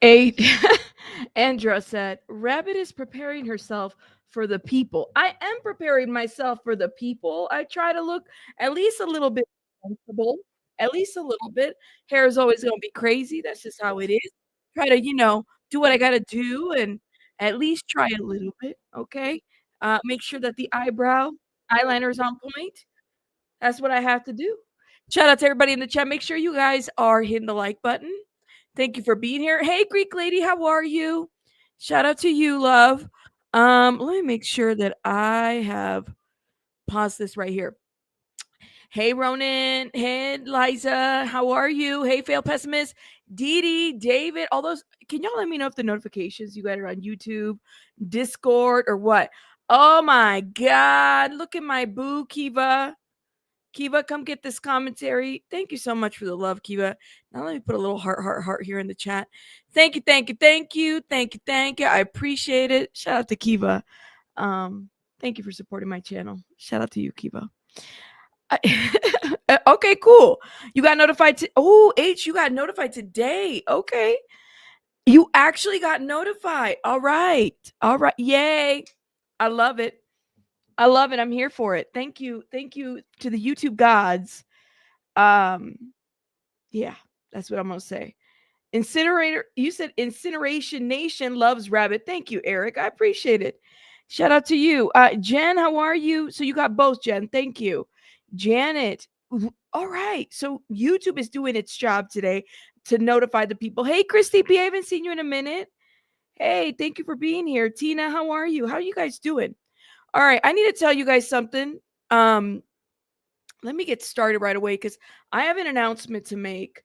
A Andra said, Rabbit is preparing herself for the people. I am preparing myself for the people. I try to look at least a little bit comfortable, at least a little bit. Hair is always going to be crazy. That's just how it is. Try to, do what I got to do and at least try a little bit. Okay. Make sure that the eyeliner is on point. That's what I have to do. Shout out to everybody in the chat. Make sure you guys are hitting the like button. Thank you for being here. Hey, Greek lady, how are you? Shout out to you, love. Let me make sure that I have paused this right here. Hey, Ronan. Hey, Liza. How are you? Hey, Fail Pessimist. Dee David. All those. Can y'all let me know if the notifications you guys are on YouTube, Discord, or what? Oh my God. Look at my boo, Kiva. Kiva, come get this commentary. Thank you so much for the love, Kiva. Now let me put a little heart here in the chat. Thank you, thank you, thank you, thank you, thank you. I appreciate it. Shout out to Kiva. Thank you for supporting my channel. Shout out to you, Kiva. Okay, cool. You got notified. Oh, H, you got notified today. Okay. You actually got notified. All right. All right. Yay. I love it. I love it. I'm here for it. Thank you. Thank you to the YouTube gods. Yeah, that's what I'm gonna say. Incinerator, you said Incineration Nation loves Rabbit. Thank you, Eric. I appreciate it. Shout out to you. Jen, how are you? So you got both, Jen. Thank you. Janet. All right. So YouTube is doing its job today to notify the people. Hey, Christy P, I haven't seen you in a minute. Hey, thank you for being here. Tina, how are you? How are you guys doing? All right, I need to tell you guys something. Let me get started right away because I have an announcement to make.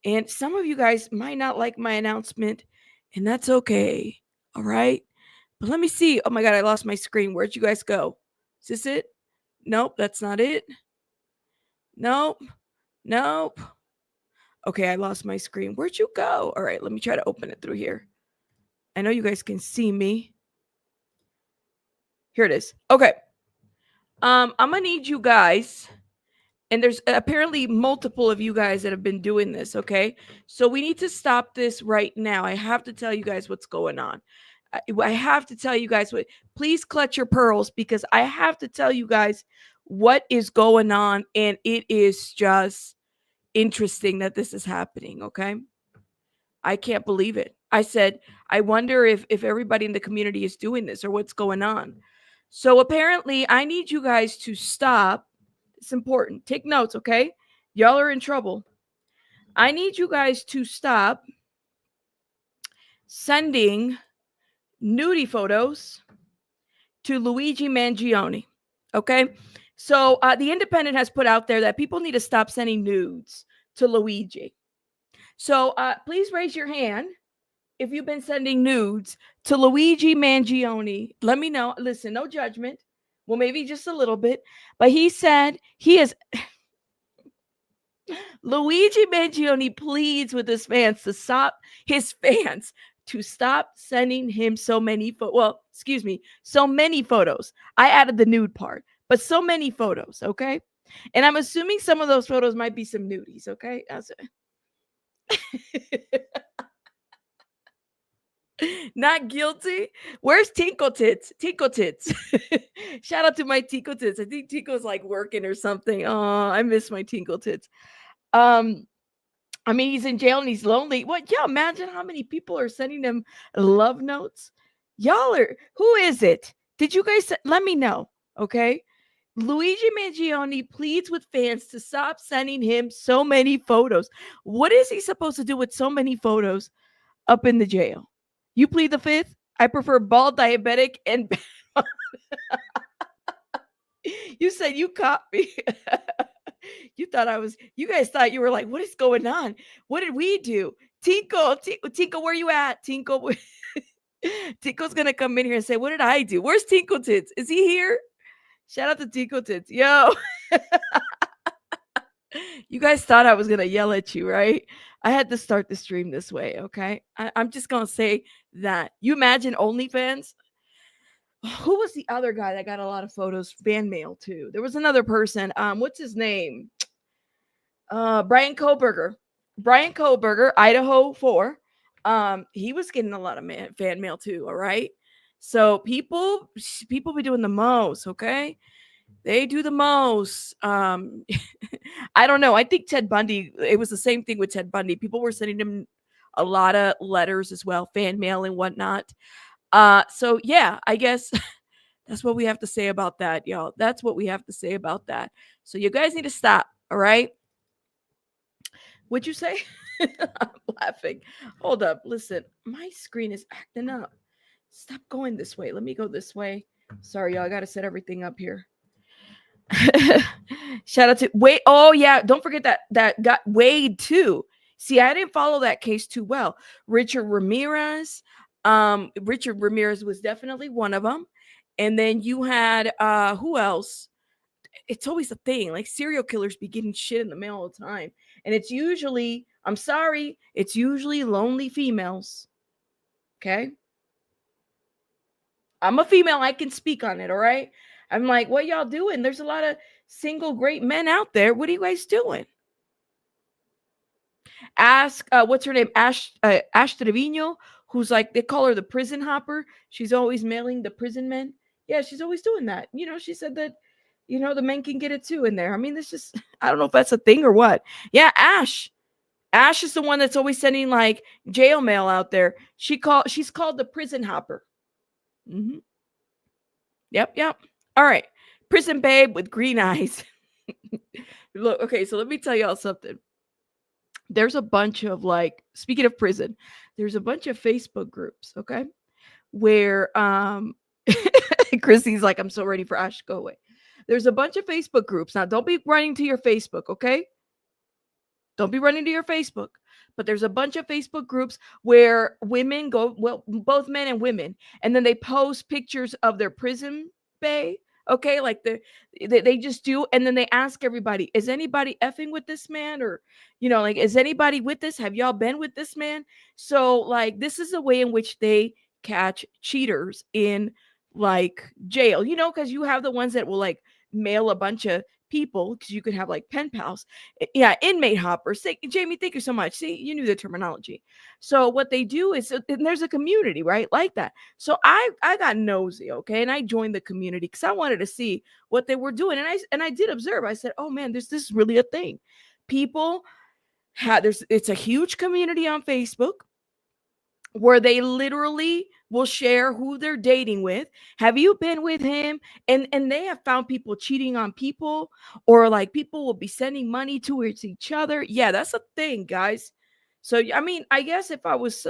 And some of you guys might not like my announcement, and that's okay. All right. But let me see. Oh my God, I lost my screen. Where'd you guys go? Is this it? Nope, that's not it. Nope. Nope. Okay, I lost my screen. Where'd you go? All right, let me try to open it through here. I know you guys can see me. Here it is. Okay. I'm gonna need you guys, and there's apparently multiple of you guys that have been doing this, okay? So we need to stop this right now. I have to tell you guys what's going on. I have to tell you guys what. Please clutch your pearls because I have to tell you guys what is going on, and it is just interesting that this is happening, okay? I can't believe it. I said, I wonder if everybody in the community is doing this or what's going on. So apparently, I need you guys to stop. It's important. Take notes, okay? Y'all are in trouble. I need you guys to stop sending nudie photos to Luigi Mangione, okay? So the Independent has put out there that people need to stop sending nudes to Luigi. So please raise your hand if you've been sending nudes to Luigi Mangione. Let me know. Listen, no judgment. Well, maybe just a little bit. But he said he is. Luigi Mangione pleads with his fans to stop sending him so many so many photos. I added the nude part, but so many photos, okay? And I'm assuming some of those photos might be some nudies, okay? Not guilty. Where's Tinkle Tits? Tinkle Tits. Shout out to my Tinkle Tits. I think Tinkle's like working or something. Oh, I miss my Tinkle Tits. I mean, he's in jail and he's lonely. What? Yeah, imagine how many people are sending him love notes. Y'all are, who is it? Did you guys let me know? Okay. Luigi Mangione pleads with fans to stop sending him so many photos. What is he supposed to do with so many photos up in the jail? You plead the fifth? I prefer bald, diabetic, and you said you caught me. You guys thought you were like, what is going on? What did we do? Tinkle, where you at? Tinkle. Tinkle's gonna come in here and say, what did I do? Where's Tinkle Tits? Is he here? Shout out to Tinkle Tits. Yo. You guys thought I was gonna yell at you, right? I had to start the stream this way, okay? I'm just gonna say that. You imagine OnlyFans? Who was the other guy that got a lot of photos? Fan mail too. There was another person. What's his name? Brian Koberger. Brian Koberger, Idaho 4. He was getting a lot of fan mail too. All right. So people be doing the most, okay? They do the most. I don't know. I think Ted Bundy, it was the same thing with Ted Bundy. People were sending him a lot of letters as well, fan mail and whatnot. So yeah, I guess that's what we have to say about that, y'all. That's what we have to say about that. So you guys need to stop, all right? What'd you say? I'm laughing. Hold up. Listen, my screen is acting up. Stop going this way. Let me go this way. Sorry, y'all. I got to set everything up here. Shout out to Wade. Oh yeah, don't forget that got Wade too. See, I didn't follow that case too well. Richard Ramirez. Richard Ramirez was definitely one of them. And then you had who else? It's always a thing. Like serial killers be getting shit in the mail all the time. And it's usually, I'm sorry, it's usually lonely females. Okay. I'm a female. I can speak on it. All right. I'm like, what y'all doing? There's a lot of single great men out there. What are you guys doing? Ask, what's her name? Ash Trevino, who's like, they call her the prison hopper. She's always mailing the prison men. Yeah, she's always doing that. She said that, the men can get it too in there. I mean, this just, I don't know if that's a thing or what. Yeah, Ash. Ash is the one that's always sending like jail mail out there. She's called the prison hopper. Mm-hmm. Yep. All right. Prison babe with green eyes. Look, okay, so let me tell y'all something. There's a bunch of like, speaking of prison, there's a bunch of Facebook groups, okay, where Chrissy's like, I'm so ready for Ash to go away. There's a bunch of Facebook groups. Now, don't be running to your Facebook, okay? Don't be running to your Facebook. But there's a bunch of Facebook groups where women go, well, both men and women, and then they post pictures of their prison bay. Okay, like they just do, and then they ask everybody, is anybody effing with this man? Or, like, is anybody with this? Have y'all been with this man? So, like, this is a way in which they catch cheaters in like jail, because you have the ones that will like mail a bunch of people, because you could have like pen pals. Yeah, inmate hoppers. Jamie, thank you so much. See, you knew the terminology. So what they do is, and there's a community, right, like that. So I got nosy, okay, and I joined the community because I wanted to see what they were doing, and I did observe. I said, oh man, this is really a thing. People it's a huge community on Facebook where they literally will share who they're dating with. Have you been with him? And they have found people cheating on people, or like people will be sending money towards each other. Yeah, that's a thing, guys. So I mean, I guess if I was,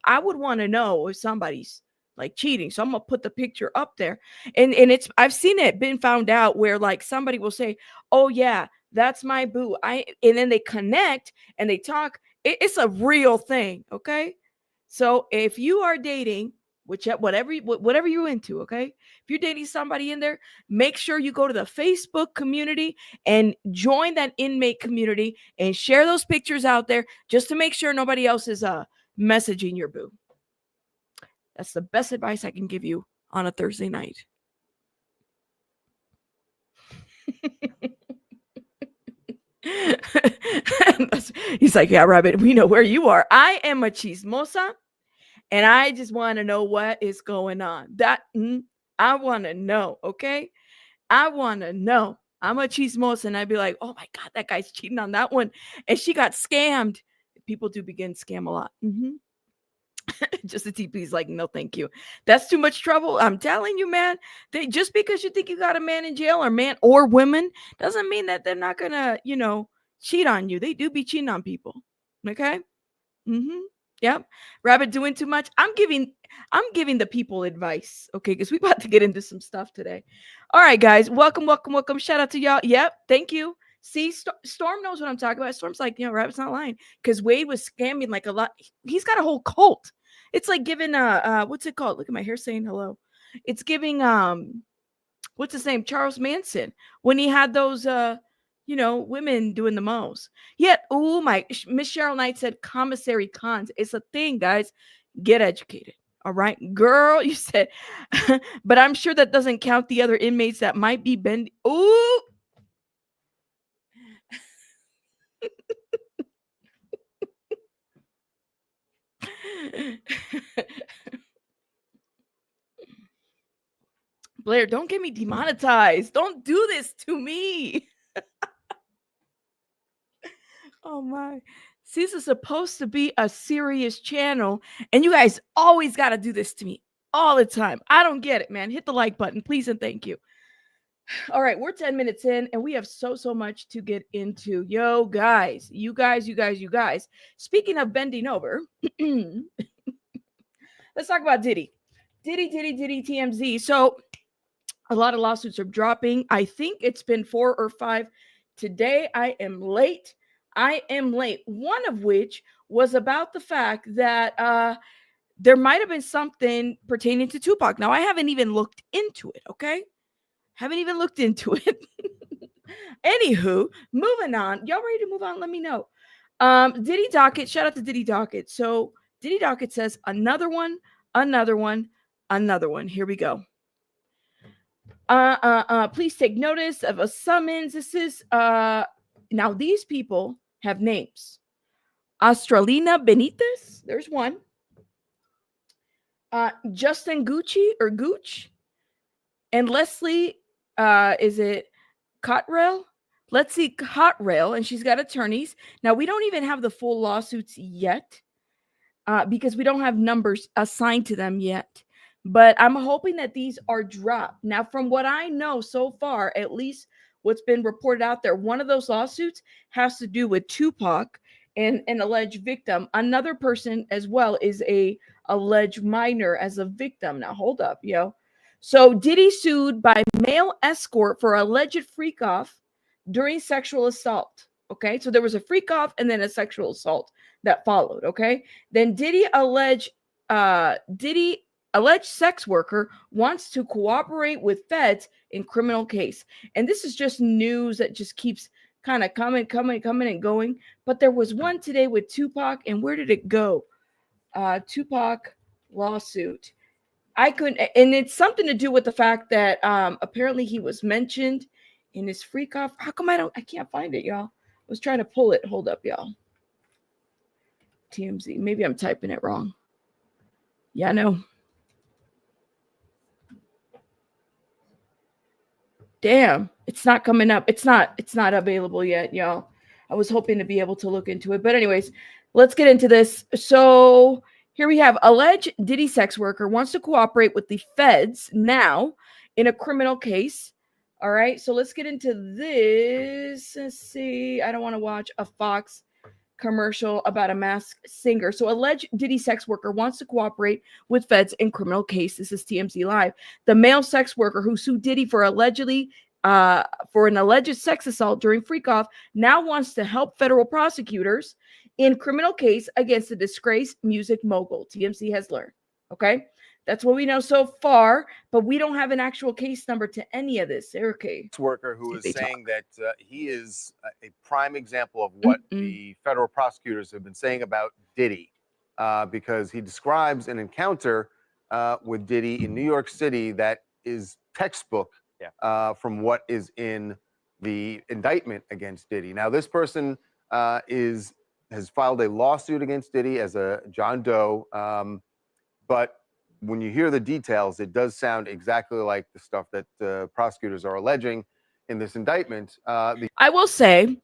I would want to know if somebody's like cheating. So I'm gonna put the picture up there. And it's, I've seen it been found out where like somebody will say, oh yeah, that's my boo. And then they connect and they talk. It's a real thing, okay? So if you are dating, whatever you're into, okay? If you're dating somebody in there, make sure you go to the Facebook community and join that inmate community and share those pictures out there just to make sure nobody else is messaging your boo. That's the best advice I can give you on a Thursday night. He's like, yeah, Rabbit, we know where you are. I am a chismosa. And I just want to know what is going on. I want to know, okay? I want to know. I'm a chismosa, and I'd be like, oh my God, that guy's cheating on that one. And she got scammed. People do begin scam a lot. Just the TP's like, no, thank you. That's too much trouble. I'm telling you, man. Just because you think you got a man in jail, or man or women, doesn't mean that they're not going to, cheat on you. They do be cheating on people. Okay? Yep. Rabbit doing too much. I'm giving the people advice, okay? Because we about to get into some stuff today. All right, guys. Welcome. Shout out to y'all. Yep. Thank you. See, Storm knows what I'm talking about. Storm's like, Rabbit's not lying. Because Wade was scamming like a lot. He's got a whole cult. It's like giving what's it called? Look at my hair saying hello. It's giving what's his name? Charles Manson, when he had those women doing the most. Yet, oh my, Miss Cheryl Knight said commissary cons. It's a thing, guys. Get educated. All right, girl, you said, but I'm sure that doesn't count the other inmates that might be bending. Ooh. Blair, don't get me demonetized. Don't do this to me. Oh my. See, this is supposed to be a serious channel, and you guys always got to do this to me all the time. I don't get it, man. Hit the like button, please, and thank you. All right, we're 10 minutes in, and we have so much to get into. Yo, guys, you guys. Speaking of bending over, let's talk about Diddy. Diddy, TMZ. So, a lot of lawsuits are dropping. I think it's been 4 or 5 today. I am late. One of which was about the fact that there might have been something pertaining to Tupac. Now, I haven't even looked into it, okay? Haven't even looked into it. Anywho, moving on. Y'all ready to move on? Let me know. Diddy Docket, shout out to Diddy Docket. So Diddy Docket says another one. Here we go. Please take notice of a summons. This is now these people have names. Australina Benitez, there's one. Justin Gucci or Gooch, and Leslie, is it Cottrell? Let's see, Cottrell, and she's got attorneys. Now, we don't even have the full lawsuits yet because we don't have numbers assigned to them yet. But I'm hoping that these are dropped. Now, from what I know so far, at least what's been reported out there, one of those lawsuits has to do with Tupac and an alleged victim. Another person as well is a alleged minor as a victim. Now, hold up, yo. So Diddy sued by male escort for alleged freak off during sexual assault. Okay, so there was a freak off and then a sexual assault that followed. Okay, then Diddy alleged sex worker wants to cooperate with feds in criminal case. And this is just news that just keeps kind of coming and going. But there was one today with Tupac, and where did it go? Tupac lawsuit. I couldn't, and it's something to do with the fact that apparently he was mentioned in his freak off. How come I can't find it, y'all? I was trying to pull it. Hold up, y'all. TMZ. Maybe I'm typing it wrong. Yeah, I know. Damn, it's not coming up. It's not available yet, y'all. I was hoping to be able to look into it. But anyways, let's get into this. So here we have alleged Diddy sex worker wants to cooperate with the feds now in a criminal case. All right, so let's get into this. Let's see. I don't want to watch a Fox commercial about a masked singer. So alleged Diddy sex worker wants to cooperate with feds in criminal case. This is TMZ Live. The male sex worker who sued Diddy for an alleged sex assault during freak off now wants to help federal prosecutors in criminal case against the disgraced music mogul. TMZ has learned. Okay, that's what we know so far, but we don't have an actual case number to any of this. Okay, worker who is saying that he is a prime example of what the federal prosecutors have been saying about Diddy, because he describes an encounter with Diddy in New York City that is textbook from what is in the indictment against Diddy. Now, this person has filed a lawsuit against Diddy as a John Doe, but when you hear the details, it does sound exactly like the stuff that prosecutors are alleging in this indictment. I will say,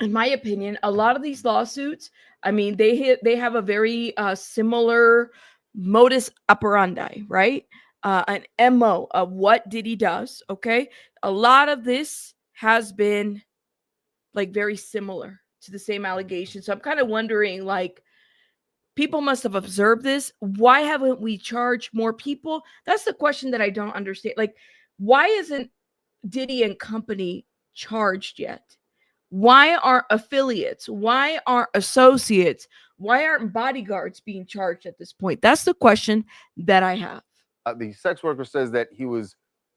in my opinion, a lot of these lawsuits, I mean, they have a very similar modus operandi, right? An MO of what Diddy does. Okay, a lot of this has been like very similar to the same allegation. So I'm kind of wondering, like, people must have observed this. Why haven't we charged more people? That's the question that I don't understand. Like, why isn't Diddy and company charged yet? Why aren't affiliates? Why aren't associates? Why aren't bodyguards being charged at this point? That's the question that I have. The sex worker says that he was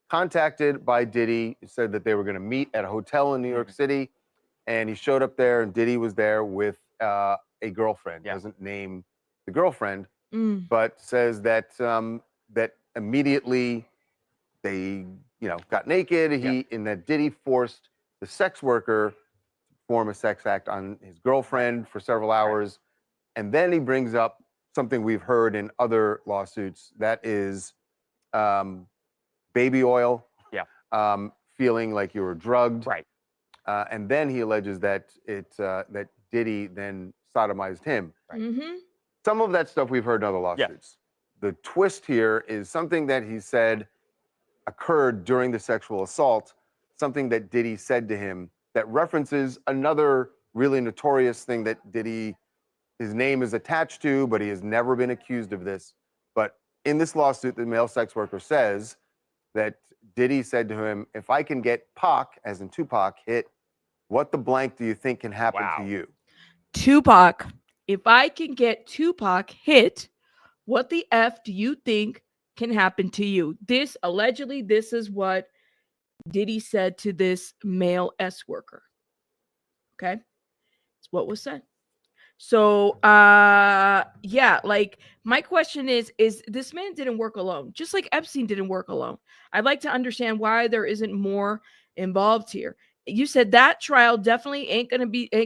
contacted by Diddy, said that they were going to meet at a hotel in New York City, and he showed up there, and Diddy was there with a girlfriend. Doesn't name the girlfriend, but says that that immediately they got naked. And that Diddy forced the sex worker to perform a sex act on his girlfriend for several hours, and then he brings up something we've heard in other lawsuits. That is baby oil. Yeah. Feeling like you were drugged. Right. And then he alleges that that Diddy then sodomized him. Right. Mm-hmm. Some of that stuff we've heard in other lawsuits. The twist here is something that he said occurred during the sexual assault, something that Diddy said to him that references another really notorious thing that Diddy, his name is attached to, but he has never been accused of this. But in this lawsuit, the male sex worker says that Diddy said to him, if I can get Pac, as in Tupac, hit, what the blank do you think can happen to you? Tupac, if I can get Tupac hit, what the F do you think can happen to you? This, allegedly, this is what Diddy said to this male S worker. Okay? It's what was said. So, yeah, like my question is this man didn't work alone, just like Epstein didn't work alone. I'd like to understand why there isn't more involved here. You said that trial definitely ain't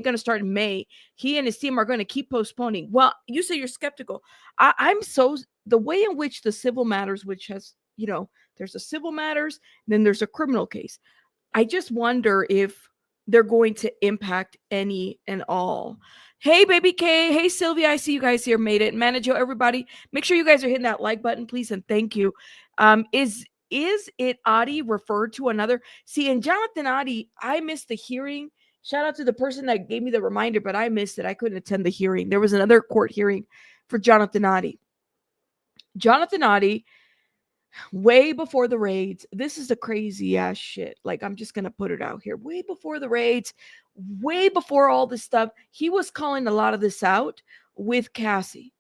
gonna start in May. He and his team are gonna keep postponing. Well, you say you're skeptical. I'm so the way in which the civil matters, which has, there's a civil matters, then there's a criminal case. I just wonder if they're going to impact any and all. Hey, baby K. Hey, Sylvia. I see you guys here. Made it. Manager, everybody. Make sure you guys are hitting that like button, please, and thank you. Is it Adi referred to another? See, in Jonathan Adi, I missed the hearing. Shout out to the person that gave me the reminder, but I missed it. I couldn't attend the hearing. There was another court hearing for Jonathan Adi. Jonathan Adi, way before the raids, this is the crazy ass shit. Like, I'm just gonna put it out here. Way before the raids, way before all this stuff, he was calling a lot of this out with Cassie.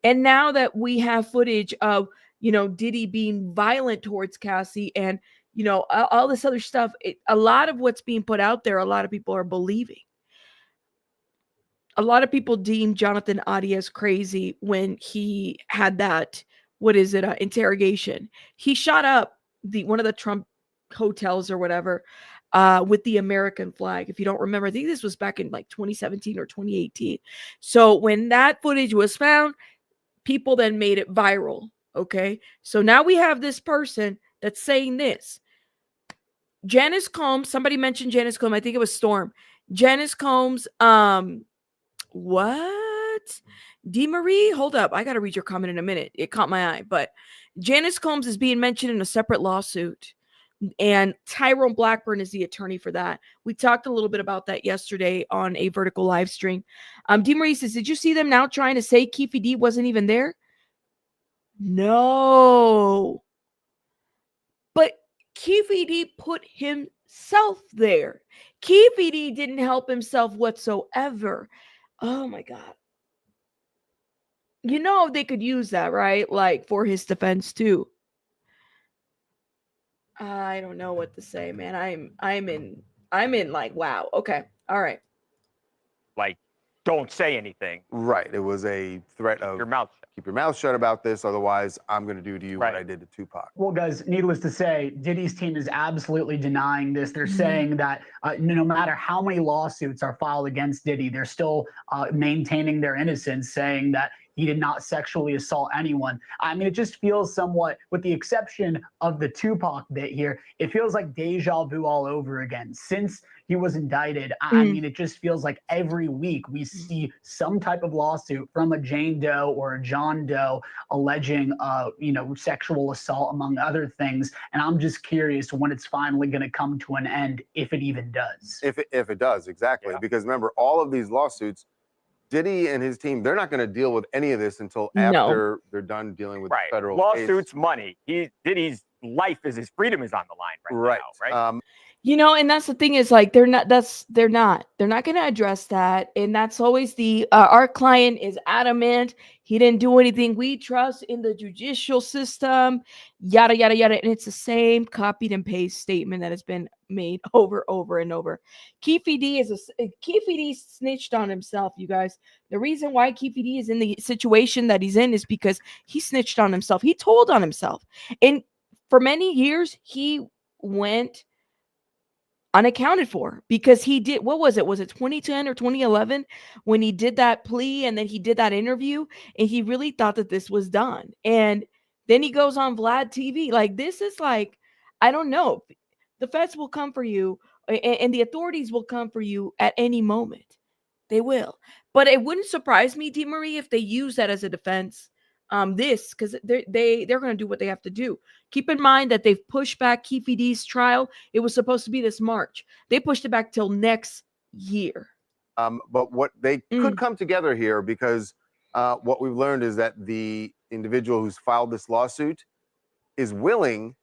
And now that we have footage of, Diddy being violent towards Cassie and, all this other stuff, a lot of what's being put out there, a lot of people are believing. A lot of people deem Jonathan Adi as crazy when he had that, interrogation. He shot up one of the Trump hotels or whatever with the American flag. If you don't remember, I think this was back in like 2017 or 2018. So when that footage was found, people then made it viral. Okay. So now we have this person that's saying this. Janice Combs, somebody mentioned Janice Combs. I think it was Storm. Janice Combs, what? DeMarie, hold up. I got to read your comment in a minute. It caught my eye. But Janice Combs is being mentioned in a separate lawsuit. And Tyrone Blackburn is the attorney for that. We talked a little bit about that yesterday on a vertical live stream. DeMarie says, did you see them now trying to say Keefe D wasn't even there? No. But Keefe D put himself there. Keefe D didn't help himself whatsoever. Oh my God. They could use that, right? Like for his defense too. I don't know what to say, man. I'm in like, wow. Okay. All right. Like, don't say anything. Right. It was a threat of keep your mouth shut about this. Otherwise, I'm going to do to you what I did to Tupac. Well, guys, needless to say, Diddy's team is absolutely denying this. They're saying that no matter how many lawsuits are filed against Diddy, they're still maintaining their innocence, saying that he did not sexually assault anyone. I mean, it just feels somewhat, with the exception of the Tupac bit here, it feels like deja vu all over again. Since he was indicted, I mean, it just feels like every week we see some type of lawsuit from a Jane Doe or a John Doe alleging, sexual assault, among other things. And I'm just curious when it's finally going to come to an end, if it even does. If it does, exactly. Yeah. Because remember, all of these lawsuits, Diddy and his team, they're not going to deal with any of this until after they're done dealing with the federal lawsuits, case. Money. Diddy's life his freedom is on the line right now, right? And that's the thing is like, they're not going to address that. And that's always our client is adamant. He didn't do anything. We trust in the judicial system, yada, yada, yada. And it's the same copied and paste statement that has been made over and over. Keefe D snitched on himself, you guys. The reason why Keefe D is in the situation that he's in is because he snitched on himself. He told on himself. And for many years, he went unaccounted for, because he did, what was it 2010 or 2011 when he did that plea, and then he did that interview, and he really thought that this was done, and then he goes on Vlad TV. Like, this is like, I don't know, the feds will come for you, and the authorities will come for you at any moment. They will. But it wouldn't surprise me, D. Marie, if they use that as a defense. Because they're going to do what they have to do. Keep in mind that they've pushed back Keefe D's trial. It was supposed to be this March. They pushed it back till next year. But what they could come together here, because what we've learned is that the individual who's filed this lawsuit is willing,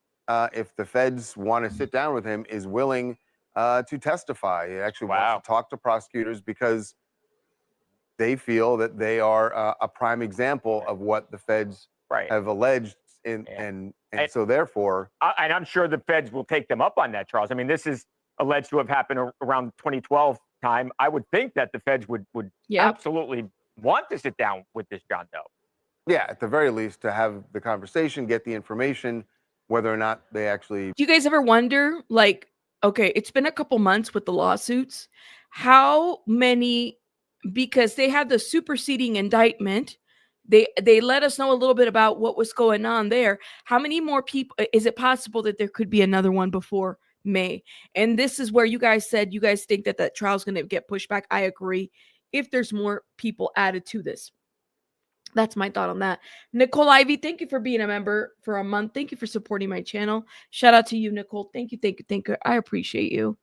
if the feds want to sit down with him, is willing to testify. He actually wants to talk to prosecutors because they feel that they are a prime example of what the feds have alleged, and so therefore, and I'm sure the feds will take them up on that, Charles. I mean, this is alleged to have happened around 2012 time. I would think that the feds would absolutely want to sit down with this John Doe. Yeah, at the very least, to have the conversation, get the information, whether or not they actually. Do you guys ever wonder, like, okay, it's been a couple months with the lawsuits, how many? Because they had the superseding indictment, they let us know a little bit about what was going on there. How many more people? Is it possible that there could be another one before May? And this is where you guys said you guys think that that trial is going to get pushed back. I agree. If there's more people added to this, that's my thought on that. Nicole Ivy, thank you for being a member for a month. Thank you for supporting my channel. Shout out to you, Nicole. Thank you. I appreciate you.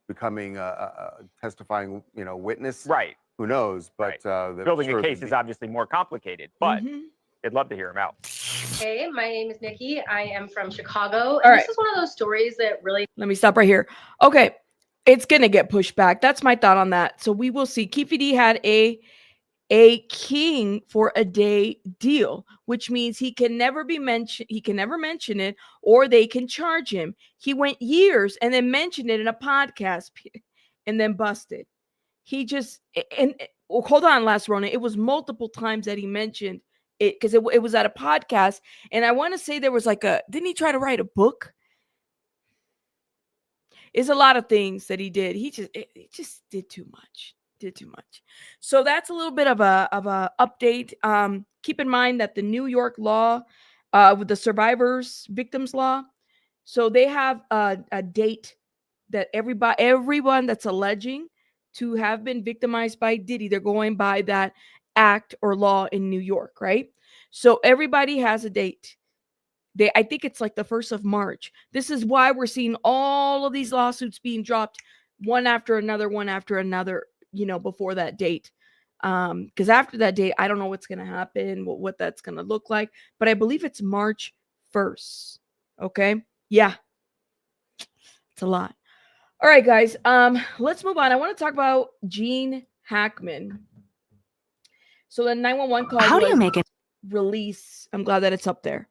Becoming a testifying, witness. Right. Who knows? But building a case is obviously more complicated, but I'd love to hear him out. Hey, my name is Nikki. I am from Chicago. And this is one of those stories that really... Let me stop right here. Okay. It's going to get pushed back. That's my thought on that. So we will see. Keefe D had a king for a day deal, which means he can never mention it, or they can charge him. He went years and then mentioned it in a podcast and then busted. He just, hold on, Last Rona. It was multiple times that he mentioned it, because it was at a podcast. And I want to say there was didn't he try to write a book? It's a lot of things that he did. He just did too much. So that's a little bit of a update. Keep in mind that the New York law, with the survivors victims law, so they have a date that everyone that's alleging to have been victimized by Diddy, they're going by that act or law in New York, right? So everybody has a date. I think it's like the 1st of March. This is why we're seeing all of these lawsuits being dropped one after another, before that date. Because after that date, I don't know what's going to happen, what that's going to look like. But I believe it's March 1st. Okay. Yeah. It's a lot. All right, guys. Let's move on. I want to talk about Gene Hackman. So the 911 call. How do you make it? Release. I'm glad that it's up there.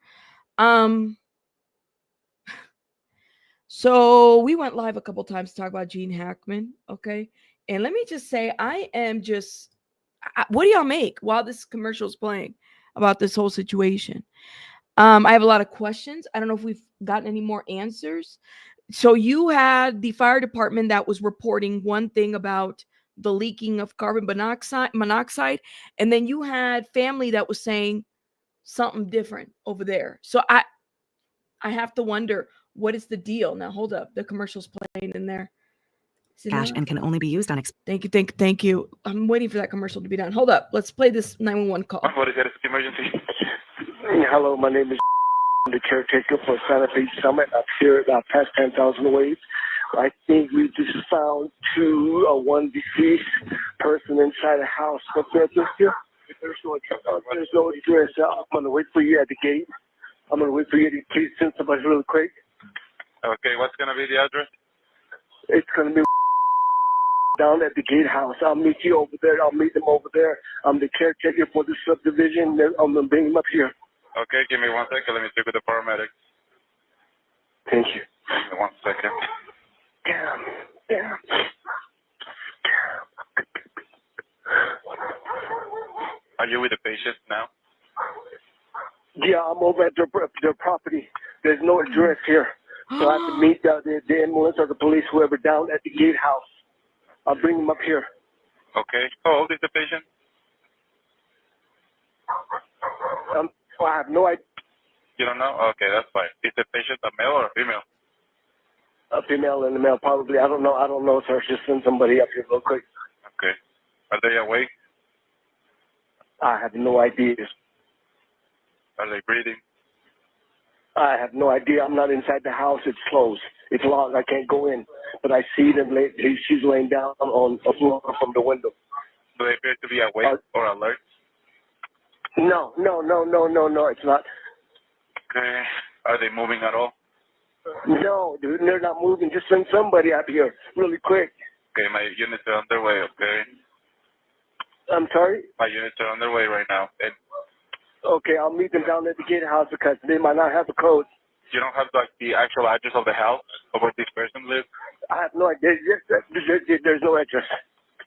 So we went live a couple times to talk about Gene Hackman. Okay. And let me just say, I am just, what do y'all make while this commercial is playing about this whole situation? I have a lot of questions. I don't know if we've gotten any more answers. So you had the fire department that was reporting one thing about the leaking of carbon monoxide, and then you had family that was saying something different over there. So I have to wonder, what is the deal? Now hold up, the commercial's playing in there. Cash and can only be used on. Thank you. I'm waiting for that commercial to be done. Hold up, let's play this 911 call. What is it? Emergency. Hello, my name is the caretaker for Santa Fe Summit. I'm here about past 10,000 waves. I think we just found one deceased person inside a house. What's the address here? There's no address. I'm going to wait for you at the gate. I'm going to wait for you to please send somebody really quick. Okay, what's going to be the address? It's going to be down at the gatehouse. I'll meet you over there. I'll meet them over there. I'm the caretaker for the subdivision. I'm going to bring them up here. Okay, give me 1 second. Let me speak with the paramedics. Thank you. Give me 1 second. Damn. Are you with the patient now? Yeah, I'm over at their property. There's no address here. So I have to meet the ambulance or the police, whoever, down at the gatehouse. I'll bring them up here. Okay. How old is the patient? I have no idea. You don't know? Okay, that's fine. Is the patient a male or a female? A female and a male, probably. I don't know, sir. Just send somebody up here real quick. Okay. Are they awake? I have no idea. Are they breathing? I have no idea. I'm not inside the house. It's closed. It's locked. I can't go in. But I see them. She's laying down on the floor from the window. Do they appear to be awake or alert? No. It's not. Okay. Are they moving at all? No, dude. They're not moving. Just send somebody up here really quick. Okay, my units are underway, okay? I'm sorry? My units are underway right now. And Okay, I'll meet them down at the gatehouse because they might not have a code. you don't have like the actual address of the house of where this person lives? I have no idea. There's no address.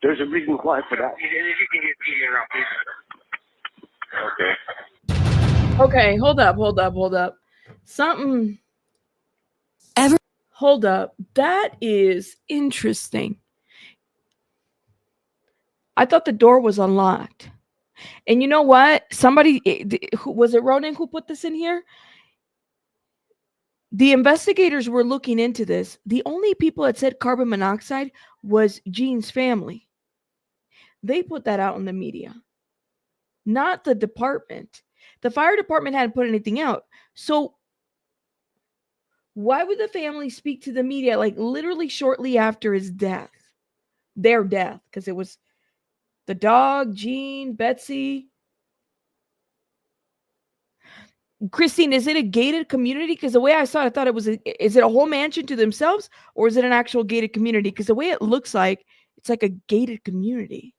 There's a reason why for that. Okay. Okay, hold up. Something. Hold up. That is interesting. I thought the door was unlocked. And you know what? Somebody, who was it, Ronan, who put this in here? The investigators were looking into this. The only people that said carbon monoxide was Gene's family. They put that out in the media, not the department. The fire department hadn't put anything out. So why would the family speak to the media like literally shortly after his death? Their death, because it was the dog, Gene, Betsy. Christine, is it a gated community? Because the way I saw it, I thought it was, is it a whole mansion to themselves or is it an actual gated community? Because the way it looks like, it's like a gated community.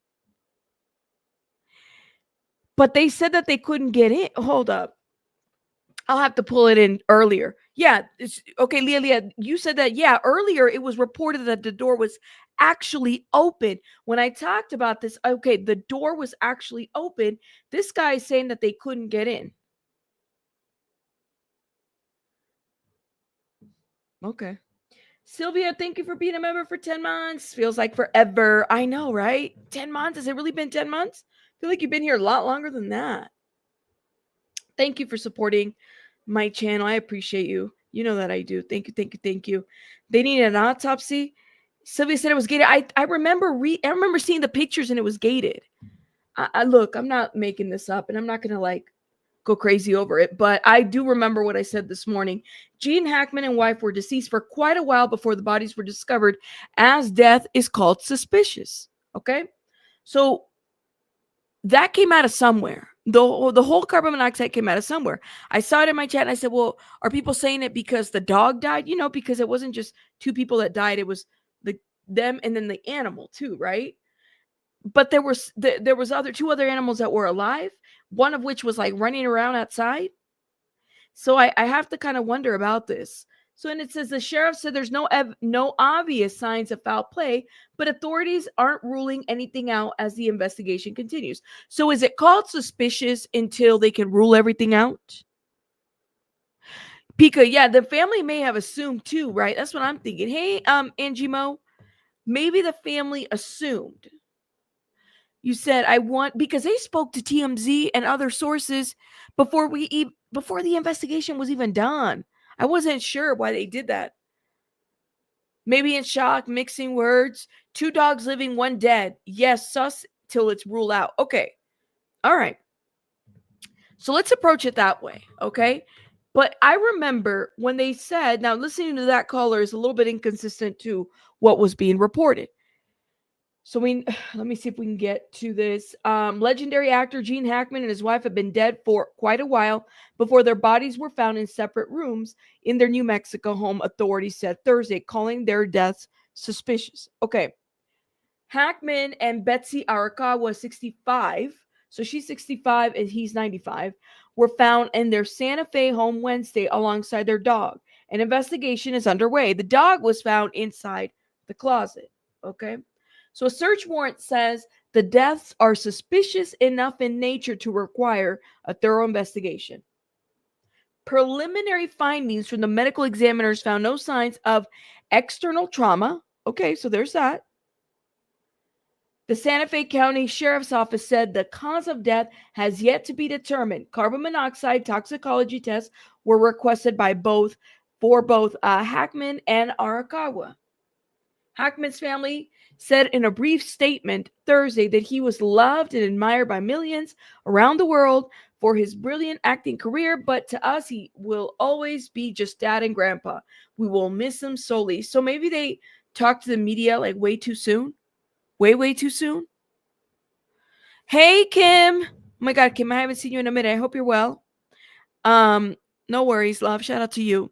But they said that they couldn't get in. Hold up. I'll have to pull it in earlier. Yeah. Okay, Leah, you said that, yeah, earlier it was reported that the door was actually open. When I talked about this, okay, the door was actually open. This guy is saying that they couldn't get in. Okay. Sylvia, thank you for being a member for 10 months. Feels like forever. I know, right? 10 months? Has it really been 10 months? I feel like you've been here a lot longer than that. Thank you for supporting my channel. I appreciate you. You know that I do. Thank you. They needed an autopsy. Sylvia said it was gated. I remember seeing the pictures and it was gated. I look, I'm not making this up and I'm not going to like go crazy over it, but I do remember what I said this morning. Gene Hackman and wife were deceased for quite a while before the bodies were discovered, as death is called suspicious. Okay, so that came out of somewhere. The whole carbon monoxide came out of somewhere. I saw it in my chat and I said, well, are people saying it because the dog died? You know, because it wasn't just two people that died, it was them and then the animal too, right? But there was two other animals that were alive, one of which was like running around outside. So I have to kind of wonder about this. So, and it says the sheriff said there's no obvious signs of foul play, but authorities aren't ruling anything out as the investigation continues. So is it called suspicious until they can rule everything out? Pika, yeah, the family may have assumed too, right? That's what I'm thinking. Hey, Angie Mo, maybe the family assumed. You said because they spoke to TMZ and other sources before the investigation was even done. I wasn't sure why they did that. Maybe in shock, mixing words. 2 dogs living, 1 dead. Yes, sus till it's ruled out. Okay. All right. So let's approach it that way. Okay. But I remember when they said, now listening to that caller is a little bit inconsistent to what was being reported. So let me see if we can get to this. Legendary actor Gene Hackman and his wife have been dead for quite a while before their bodies were found in separate rooms in their New Mexico home, authorities said Thursday, calling their deaths suspicious. Okay. Hackman and Betsy Arakawa, 65, so she's 65 and he's 95, were found in their Santa Fe home Wednesday alongside their dog. An investigation is underway. The dog was found inside the closet. Okay. So a search warrant says the deaths are suspicious enough in nature to require a thorough investigation. Preliminary findings from the medical examiners found no signs of external trauma. Okay, so there's that. The Santa Fe County Sheriff's Office said the cause of death has yet to be determined. Carbon monoxide toxicology tests were requested by both Hackman and Arakawa. Hackman's family said in a brief statement Thursday that he was loved and admired by millions around the world for his brilliant acting career, but to us, he will always be just dad and grandpa. We will miss him sorely. So maybe they talked to the media like way too soon. Way too soon. Hey, Kim. Oh my God, Kim, I haven't seen you in a minute. I hope you're well. No worries, love. Shout out to you.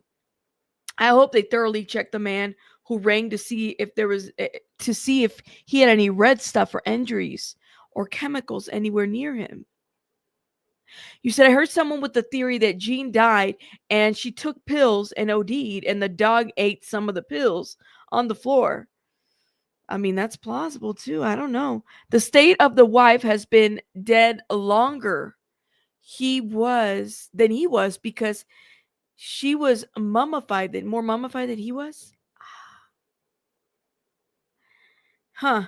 I hope they thoroughly checked the man who rang to see if he had any red stuff or injuries or chemicals anywhere near him. You said, I heard someone with the theory that Jean died and she took pills and OD'd and the dog ate some of the pills on the floor. I mean, that's plausible too. I don't know. The state of the wife has been dead longer than he was because she was more mummified than he was. Huh.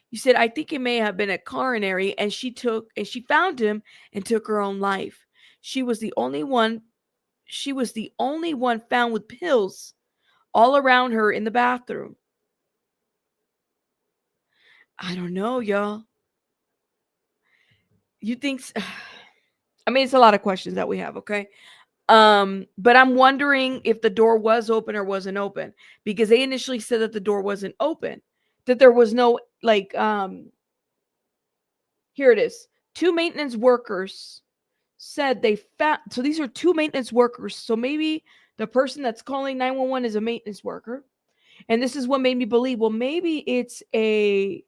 You said, I think it may have been a coronary and she found him and took her own life. She was the only one found with pills all around her in the bathroom. I don't know, y'all. You think I mean, it's a lot of questions that we have, okay? But I'm wondering if the door was open or wasn't open, because they initially said that the door wasn't open, that there was no here it is. Two maintenance workers said they found, so these are two maintenance workers. So maybe the person that's calling 911 is a maintenance worker. And this is what made me believe, well, maybe it's a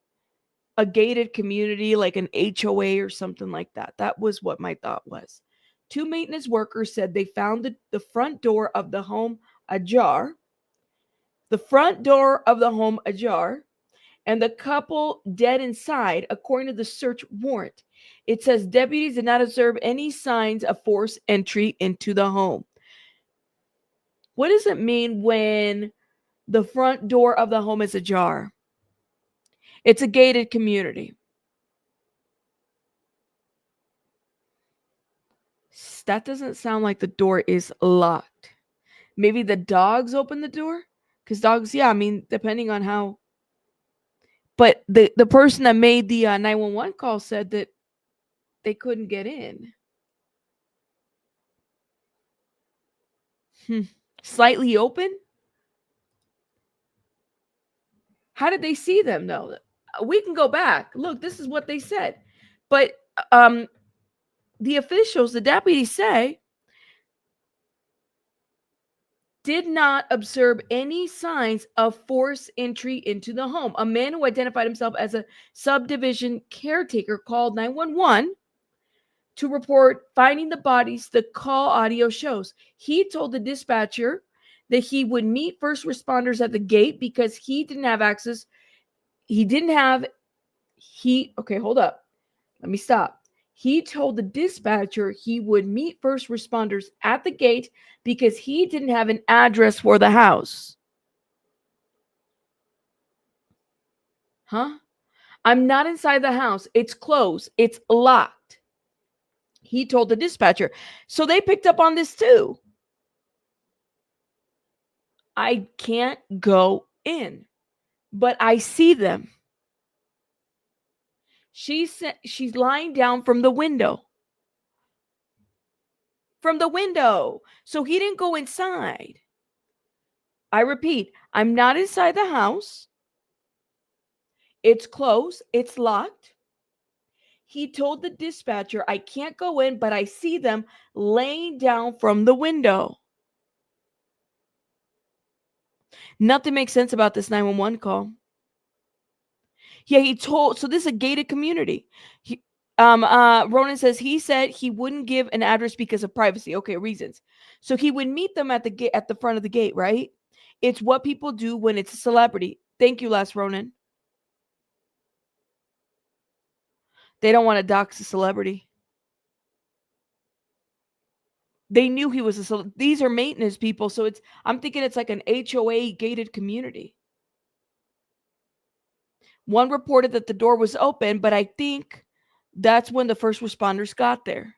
gated community, like an HOA or something like that. That was what my thought was. Two maintenance workers said they found the front door of the home ajar. The front door of the home ajar, and the couple dead inside, according to the search warrant. It says deputies did not observe any signs of forced entry into the home. What does it mean when the front door of the home is ajar? It's a gated community. That doesn't sound like the door is locked. Maybe the dogs open the door? Because dogs, yeah, I mean, depending on how. But the person that made the 911 call said that they couldn't get in. Slightly open? How did they see them, though? We can go back. Look, this is what they said. But the officials, the deputies say, did not observe any signs of forced entry into the home. A man who identified himself as a subdivision caretaker called 911 to report finding the bodies. The call audio shows. He told the dispatcher that he would meet first responders at the gate because he didn't have access. Okay, hold up. Let me stop. He told the dispatcher he would meet first responders at the gate because he didn't have an address for the house. Huh? I'm not inside the house. It's closed. It's locked. He told the dispatcher. So they picked up on this too. I can't go in, but I see them. She's lying down from the window. From the window. So he didn't go inside. I repeat, I'm not inside the house. It's closed. It's locked. He told the dispatcher, I can't go in, but I see them laying down from the window. Nothing makes sense about this 911 call. Yeah, so this is a gated community. Ronan says he said he wouldn't give an address because of privacy. Okay, reasons. So he would meet them at the front of the gate, right? It's what people do when it's a celebrity. Thank you, last Ronan. They don't want to dox a celebrity. They knew he was these are maintenance people, so I'm thinking it's like an HOA gated community. One reported that the door was open, but I think that's when the first responders got there.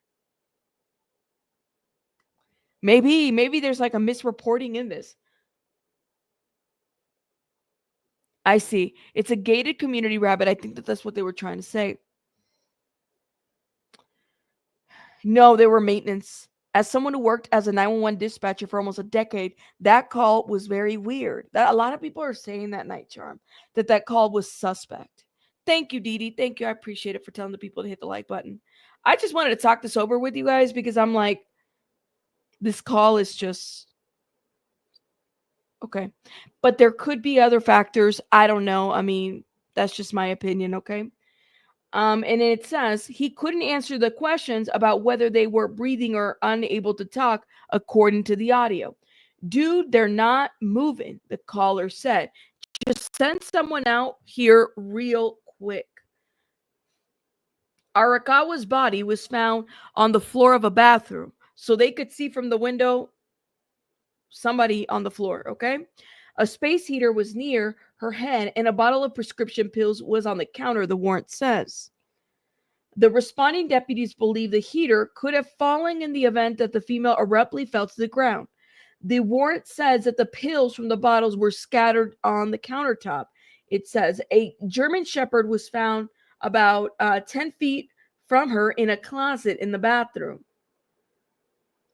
Maybe there's like a misreporting in this. I see. It's a gated community, Rabbit. I think that's what they were trying to say. No, they were maintenance. As someone who worked as a 911 dispatcher for almost a decade, that call was very weird. That a lot of people are saying that, Night Charm, that call was suspect. Thank you, Dee Dee. Thank you. I appreciate it for telling the people to hit the like button. I just wanted to talk this over with you guys because I'm like, this call is just okay. But there could be other factors. I don't know. I mean, that's just my opinion, okay? And it says he couldn't answer the questions about whether they were breathing or unable to talk, according to the audio. Dude, they're not moving, the caller said. Just send someone out here real quick. Arakawa's body was found on the floor of a bathroom, so they could see from the window somebody on the floor, okay? A space heater was near her head, and a bottle of prescription pills was on the counter, the warrant says. The responding deputies believe the heater could have fallen in the event that the female abruptly fell to the ground. The warrant says that the pills from the bottles were scattered on the countertop. It says a German Shepherd was found about 10 feet from her in a closet in the bathroom.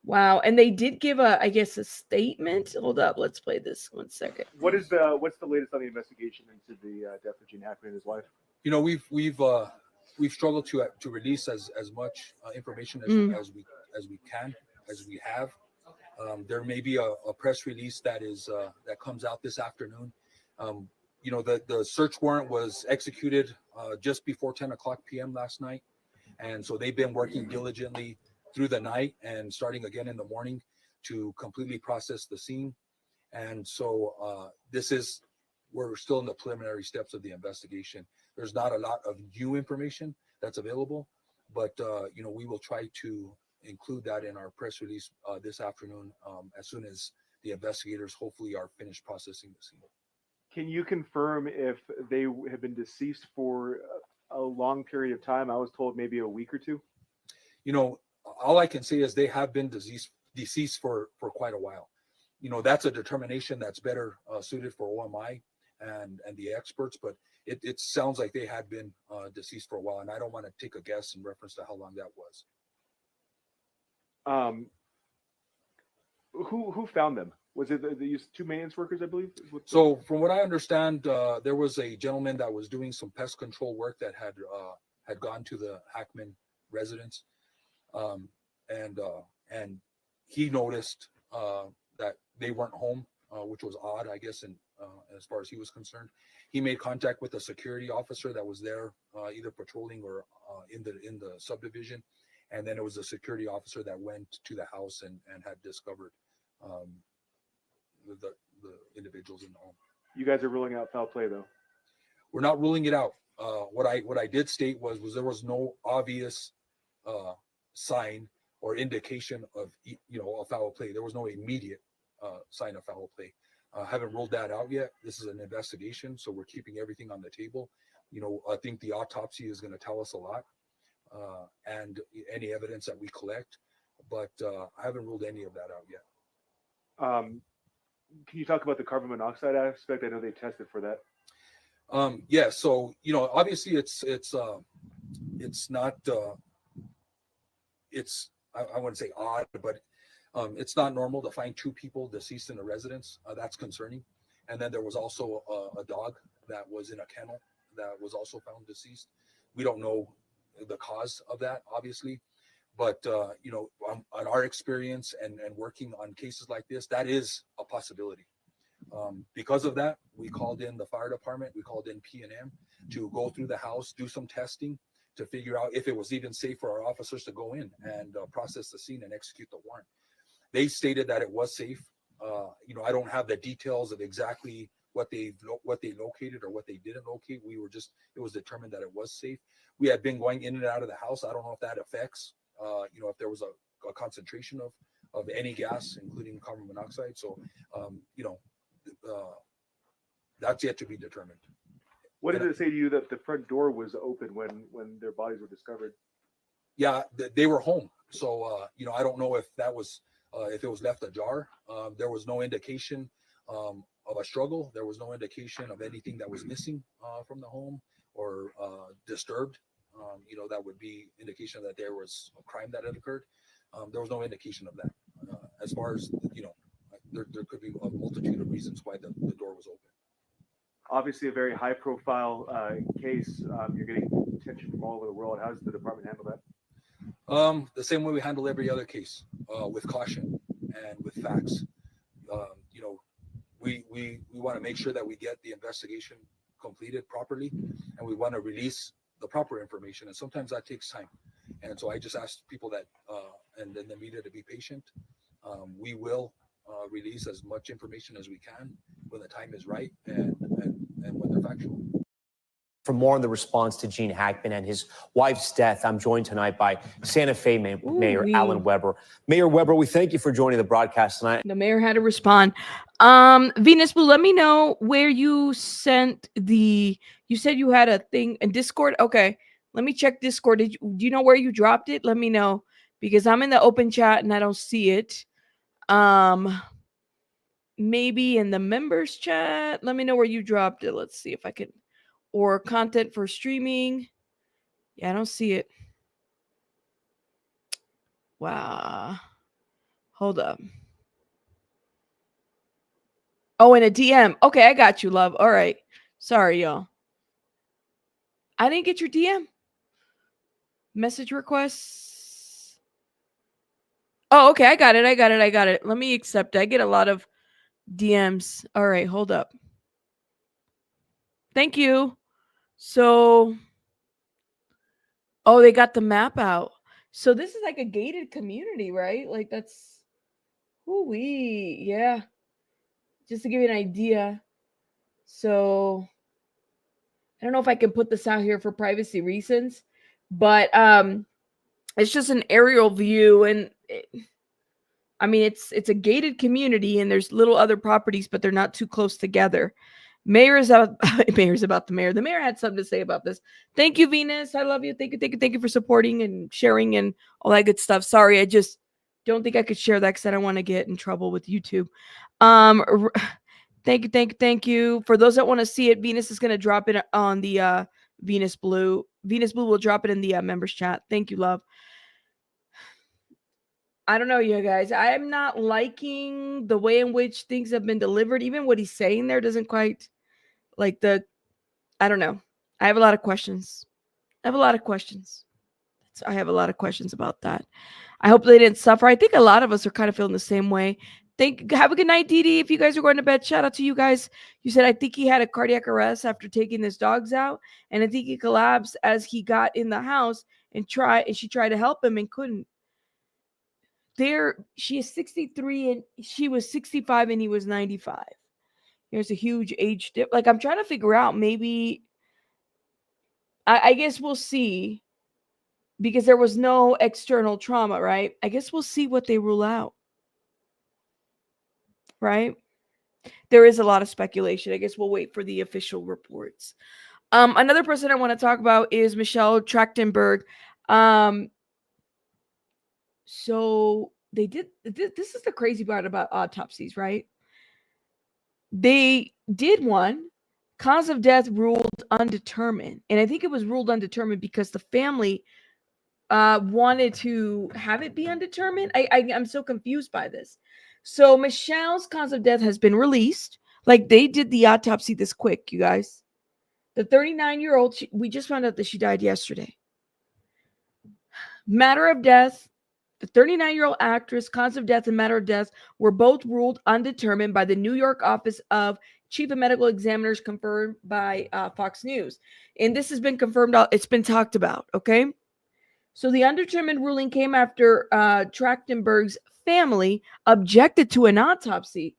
Wow. And they did give a statement. Hold up. Let's play this 1 second. What's the latest on the investigation into the death of Gene Hackman and his wife? You know, we've struggled to release as much information as we can, as we have. There may be a press release that comes out this afternoon. You know, the search warrant was executed just before 10 o'clock p.m. last night, and so they've been working diligently through the night and starting again in the morning to completely process the scene. And so we're still in the preliminary steps of the investigation. There's not a lot of new information that's available, but you know, we will try to include that in our press release this afternoon as soon as the investigators hopefully are finished processing the scene. Can you confirm if they have been deceased for a long period of time? I was told maybe a week or two. You know, all I can say is they have been deceased for quite a while. You know, that's a determination that's better suited for OMI and the experts, but it sounds like they had been deceased for a while, and I don't want to take a guess in reference to how long that was. Who found them? Was it these two maintenance workers, I believe? So from what I understand, there was a gentleman that was doing some pest control work that had gone to the Hackman residence, and he noticed that they weren't home, which was odd, I guess, and as far as he was concerned. He made contact with a security officer that was there, either patrolling or in the subdivision, and then it was a security officer that went to the house and had discovered the individuals in the home. You guys are ruling out foul play, though. We're not ruling it out. What I did state was there was no obvious sign or indication of a foul play. There was no immediate sign of foul play. Haven't ruled that out yet. This is an investigation, so we're keeping everything on the table. You know, I think the autopsy is going to tell us a lot, and any evidence that we collect, but I haven't ruled any of that out yet. Can you talk about the carbon monoxide aspect? I know they tested for that. Yeah, so you know, obviously it's not I wouldn't say odd, but it's not normal to find two people deceased in a residence. That's concerning. And then there was also a dog that was in a kennel that was also found deceased. We don't know the cause of that, obviously, but you know, on our experience and working on cases like this, that is a possibility. Because of that, we called in the fire department, we called in P&M to go through the house, do some testing to figure out if it was even safe for our officers to go in and process the scene and execute the warrant. They stated that it was safe. You know, I don't have the details of exactly what they located or what they didn't locate. It was determined that it was safe. We had been going in and out of the house. I don't know if that affects, you know, if there was a concentration of any gas, including carbon monoxide. So, that's yet to be determined. What did it say to you that the front door was open when their bodies were discovered? Yeah, they were home. So, I don't know if that was, if it was left ajar. There was no indication of a struggle. There was no indication of anything that was missing from the home or disturbed. That would be indication that there was a crime that had occurred. There was no indication of that. As far as, there could be a multitude of reasons why the door was open. Obviously, a very high-profile case. You're getting attention from all over the world. How does the department handle that? The same way we handle every other case, with caution and with facts. We want to make sure that we get the investigation completed properly, and we want to release the proper information. And sometimes that takes time. And so I just ask people that, and then the media, to be patient. We will release as much information as we can when the time is right and when they're factual. For more on the response to Gene Hackman and his wife's death, I'm joined tonight by Santa Fe Mayor Alan Weber. Mayor Weber, we thank you for joining the broadcast tonight. The mayor had to respond. Venus Blue, let me know where you sent you said you had a thing in Discord. Okay, let me check Discord. Do you know where you dropped it? Let me know, because I'm in the open chat and I don't see it. Maybe in the members chat. Let me know where you dropped it. Let's see if I can. Or content for streaming. Yeah, I don't see it. Wow. Hold up. Oh, in a DM. Okay, I got you, love. All right. Sorry, y'all. I didn't get your DM. Message requests. Oh, okay. I got it. Let me accept it. I get a lot of DMs. All right, hold up. Thank you. So, oh, they got the map out. So this is like a gated community, right? Like that's, ooh-wee, yeah. Just to give you an idea. So I don't know if I can put this out here for privacy reasons, but it's just an aerial view, and it's a gated community, and there's little other properties, but they're not too close together. Mayor's about the mayor. The mayor had something to say about this. Thank you, Venus. I love you. Thank you for supporting and sharing and all that good stuff. Sorry, I just don't think I could share that because I don't want to get in trouble with YouTube. Thank you. For those that want to see it, Venus is going to drop it on the Venus Blue. Venus Blue will drop it in the members chat. Thank you, love. I don't know, you guys. I'm not liking the way in which things have been delivered. Even what he's saying there doesn't quite I don't know. I have a lot of questions. I have a lot of questions about that. I hope they didn't suffer. I think a lot of us are kind of feeling the same way. Have a good night, Dee Dee. If you guys are going to bed, shout out to you guys. You said, I think he had a cardiac arrest after taking his dogs out. And I think he collapsed as he got in the house and she tried to help him and couldn't. She is 63 and she was 65 and he was 95. There's a huge age dip. I'm trying to figure out, maybe, I guess we'll see, because there was no external trauma, right? I guess we'll see what they rule out, right? There is a lot of speculation. I guess we'll wait for the official reports. Another person I want to talk about is Michelle Trachtenberg. So they did, this is the crazy part about autopsies, right? They did one, cause of death ruled undetermined. And I think it was ruled undetermined because the family wanted to have it be undetermined. I'm so confused by this. So Michelle's cause of death has been released. They did the autopsy this quick, you guys. The 39-year-old, we just found out that she died yesterday. Matter of death, the 39-year-old actress, cause of death and matter of death were both ruled undetermined by the New York Office of Chief of Medical Examiners, confirmed by Fox News. And this has been confirmed. It's been talked about, okay? So the undetermined ruling came after Trachtenberg's family objected to an autopsy.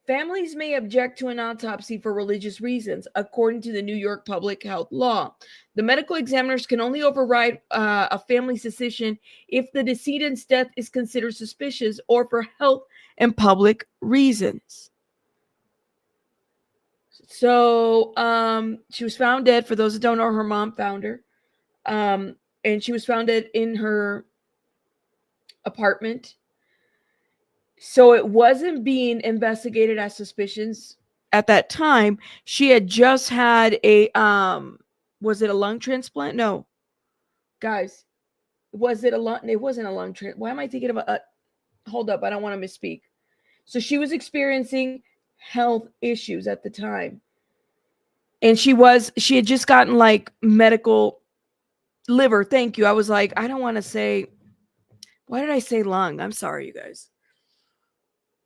Families may object to an autopsy for religious reasons, according to the New York public health law. The medical examiners can only override a family's decision if the decedent's death is considered suspicious or for health and public reasons. So she was found dead. For those that don't know, her mom found her. And she was found dead in her apartment. So it wasn't being investigated as suspicions at that time. She had just had a was it a lung transplant? No. Guys, was it a lung? It wasn't a lung transplant. Why am I thinking about hold up, I don't want to misspeak. So she was experiencing health issues at the time. And she had just gotten like medical liver. Thank you. I was like, I don't want to say, why did I say lung? I'm sorry, you guys.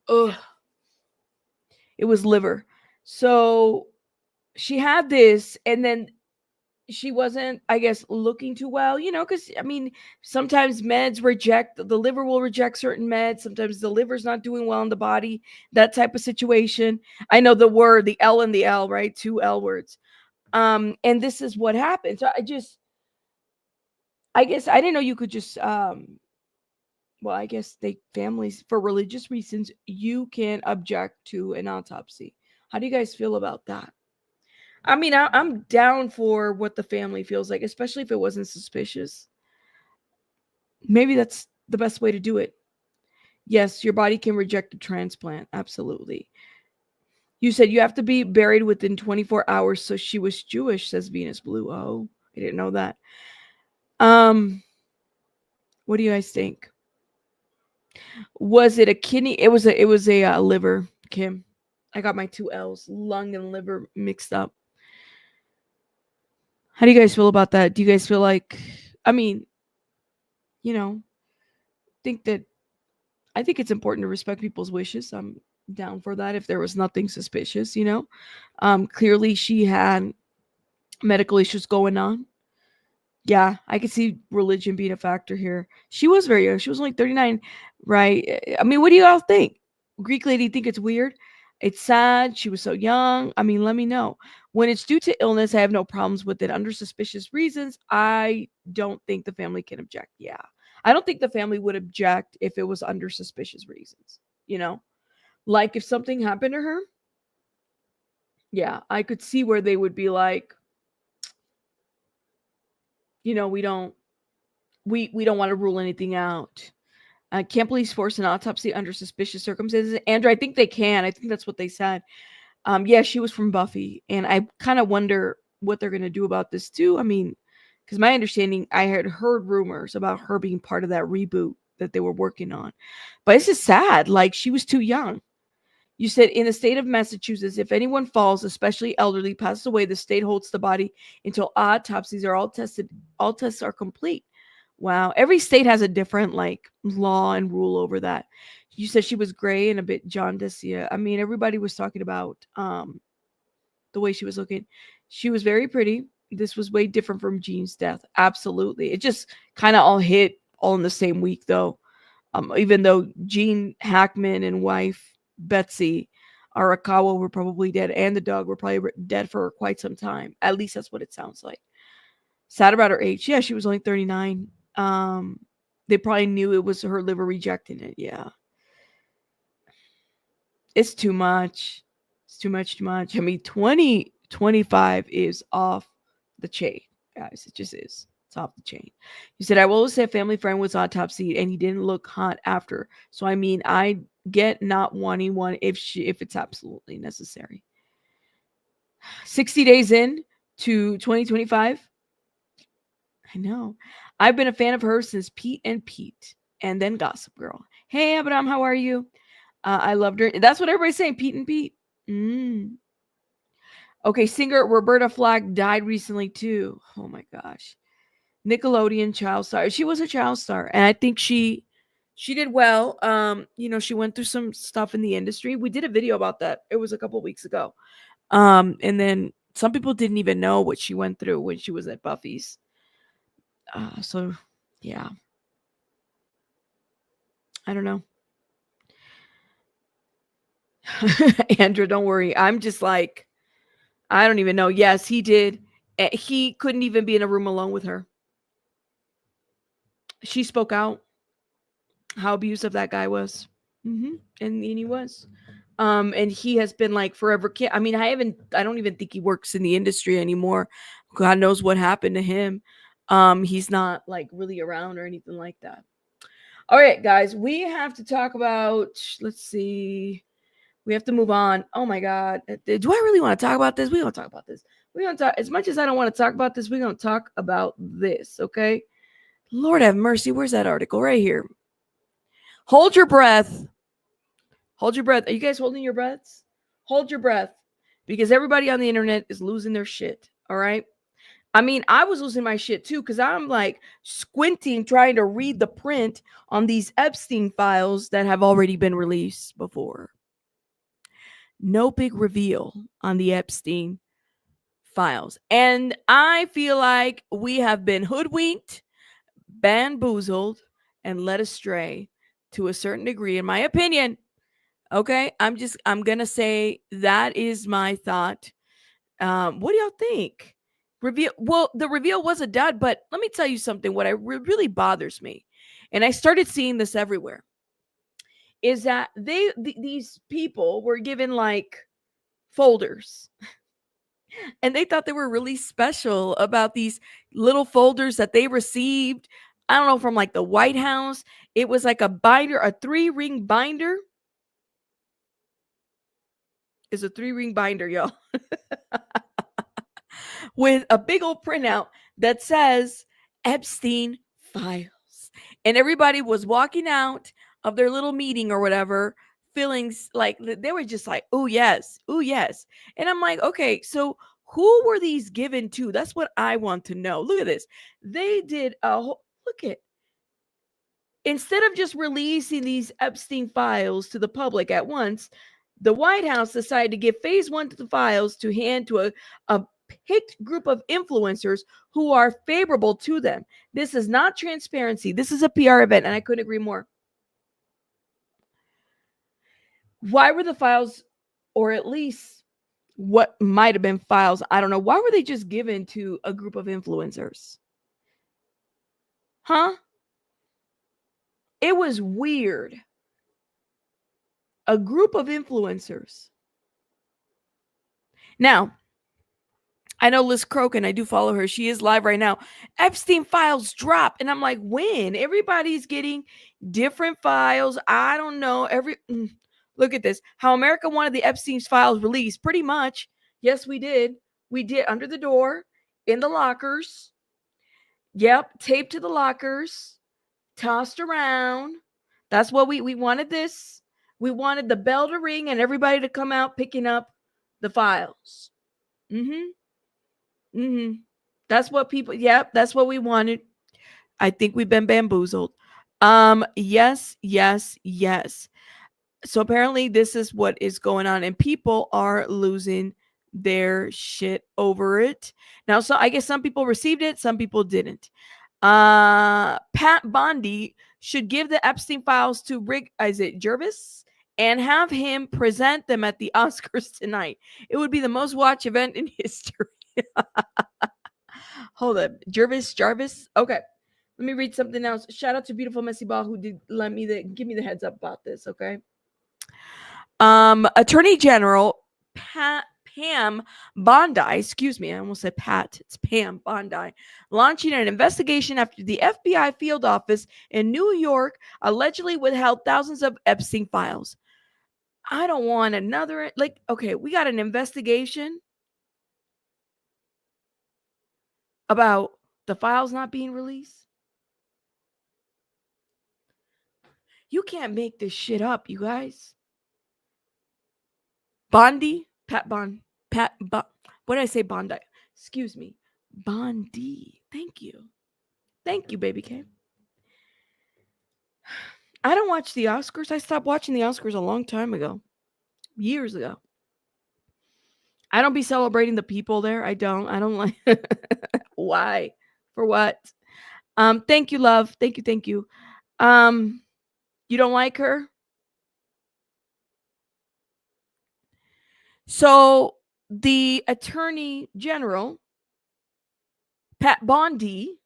Ugh. It was liver. So she had this, and then she wasn't, I guess, looking too well, because I mean, sometimes meds the liver will reject certain meds. Sometimes the liver's not doing well in the body, that type of situation. I know the L and the L, right? 2 L words. And this is what happened. So I guess I didn't know you could just, well, I guess families, for religious reasons, you can object to an autopsy. How do you guys feel about that? I mean, I'm down for what the family feels like, especially if it wasn't suspicious. Maybe that's the best way to do it. Yes, your body can reject a transplant. Absolutely. You said you have to be buried within 24 hours. So she was Jewish, says Venus Blue. Oh, I didn't know that. What do you guys think? Was it a kidney? It was a liver, Kim. I got my 2 L's, lung and liver, mixed up. How do you guys feel about that? Do you guys feel like, I mean, I think it's important to respect people's wishes. I'm down for that if there was nothing suspicious, Clearly she had medical issues going on. Yeah, I could see religion being a factor here. She was very young. She was only 39, right? I mean, what do you all think? Greek lady, think it's weird? It's sad. She was so young. I mean, let me know. When it's due to illness, I have no problems with it. Under suspicious reasons, I don't think the family can object. Yeah. I don't think the family would object if it was under suspicious reasons, Like if something happened to her, yeah, I could see where they would be like, we don't want to rule anything out. Can't police force an autopsy under suspicious circumstances? Andrew, I think they can. I think that's what they said. Yeah, she was from Buffy, and I kind of wonder what they're going to do about this too. I mean, because my understanding, I had heard rumors about her being part of that reboot that they were working on. But it's just sad. Like, she was too young. You said in the state of Massachusetts, if anyone falls, especially elderly, passes away, the state holds the body until autopsies are all tests are complete. Wow. Every state has a different law and rule over that. You said she was gray and a bit jaundiced. Yeah. I mean, everybody was talking about the way she was looking. She was very pretty. This was way different from Jean's death. Absolutely. It just kind of all hit all in the same week, though. Even though Jean Hackman and wife Betsy Arakawa were probably dead, and the dog were probably dead for quite some time. At least that's what it sounds like. Sad about her age. Yeah, she was only 39. They probably knew it was her liver rejecting it. Yeah. It's too much. It's too much. I mean, 2025 is off the chain, guys. It just is. It's off the chain. You said, I will always say a family friend was autopsied and he didn't look hot after. So, I mean, I get not wanting one if it's absolutely necessary. 60 days in to 2025. I know. I've been a fan of her since Pete and then Gossip Girl. Hey, Abraham, how are you? I loved her. That's what everybody's saying, Pete and Pete. Okay, singer Roberta Flack died recently too. Oh my gosh. Nickelodeon child star. She was a child star, and I think she did well. She went through some stuff in the industry. We did a video about that. It was a couple weeks ago. And then some people didn't even know what she went through when she was at Buffy's. So yeah. I don't know. Andrew, don't worry. I'm just like, I don't even know. Yes, he did. He couldn't even be in a room alone with her. She spoke out how abusive that guy was. And he was. And he has been like forever. I mean, I don't even think he works in the industry anymore. God knows what happened to him. He's not like really around or anything like that. All right, guys, we have to talk about, let's see. We have to move on. Oh my God. Do I really want to talk about this? We're going to talk about this. We're going to talk, as much as I don't want to talk about this, we're going to talk about this, okay? Lord have mercy. Where's that article? Right here. Hold your breath. Hold your breath. Are you guys holding your breaths? Hold your breath, because everybody on the internet is losing their shit, all right? I mean, I was losing my shit too, because I'm like squinting trying to read the print on these Epstein files that have already been released before. No big reveal on the Epstein files. And I feel like we have been hoodwinked, bamboozled, and led astray to a certain degree, in my opinion. Okay, I'm going to say that is my thought. What do y'all think? Well, the reveal wasn't done, but let me tell you something. What really bothers me, and I started seeing this everywhere, is that these people were given like folders, and they thought they were really special about these little folders that they received. I don't know, from like the White House. It was like a binder, a 3-ring binder. It's a 3-ring binder, y'all. With a big old printout that says Epstein files. And everybody was walking out of their little meeting or whatever, feeling like they were just like, oh, yes. Oh, yes. And I'm like, okay, so who were these given to? That's what I want to know. Look at this. They did a whole, look at, instead of just releasing these Epstein files to the public at once, the White House decided to give phase 1 to the files to hand to a picked group of influencers who are favorable to them. This is not transparency. This is a PR event, and I couldn't agree more. Why were the files, or at least what might have been files, I don't know, why were they just given to a group of influencers? Huh? It was weird. A group of influencers. Now, I know Liz Crokin, I do follow her. She is live right now. Epstein files drop. And I'm like, when? Everybody's getting different files. I don't know. Look at this. How America wanted the Epstein files released. Pretty much. Yes, we did. We did, under the door, in the lockers. Yep. Taped to the lockers. Tossed around. That's what we wanted this. We wanted the bell to ring and everybody to come out picking up the files. That's what people, that's what we wanted. I think we've been bamboozled. Yes. So apparently this is what is going on, and people are losing their shit over it. Now, so I guess some people received it, some people didn't. Pat Bondi should give the Epstein files to Jervis and have him present them at the Oscars tonight. It would be the most watched event in history. Hold up. Jarvis. Okay. Let me read something else. Shout out to Beautiful Messy Ball who did give me the heads up about this, okay? Attorney General Pam Bondi, excuse me, I almost said Pat, it's Pam Bondi, launching an investigation after the FBI field office in New York allegedly withheld thousands of Epstein files. I don't want another, okay, we got an investigation about the files not being released. You can't make this shit up, you guys. Bondi, what did I say? Bondi. Excuse me. Bondi. Thank you, baby K. I don't watch the Oscars. I stopped watching the Oscars a long time ago. Years ago. I don't be celebrating the people there. I don't like why? For what? Thank you, love. Thank you. You don't like her? So the Attorney General, Pat Bondi,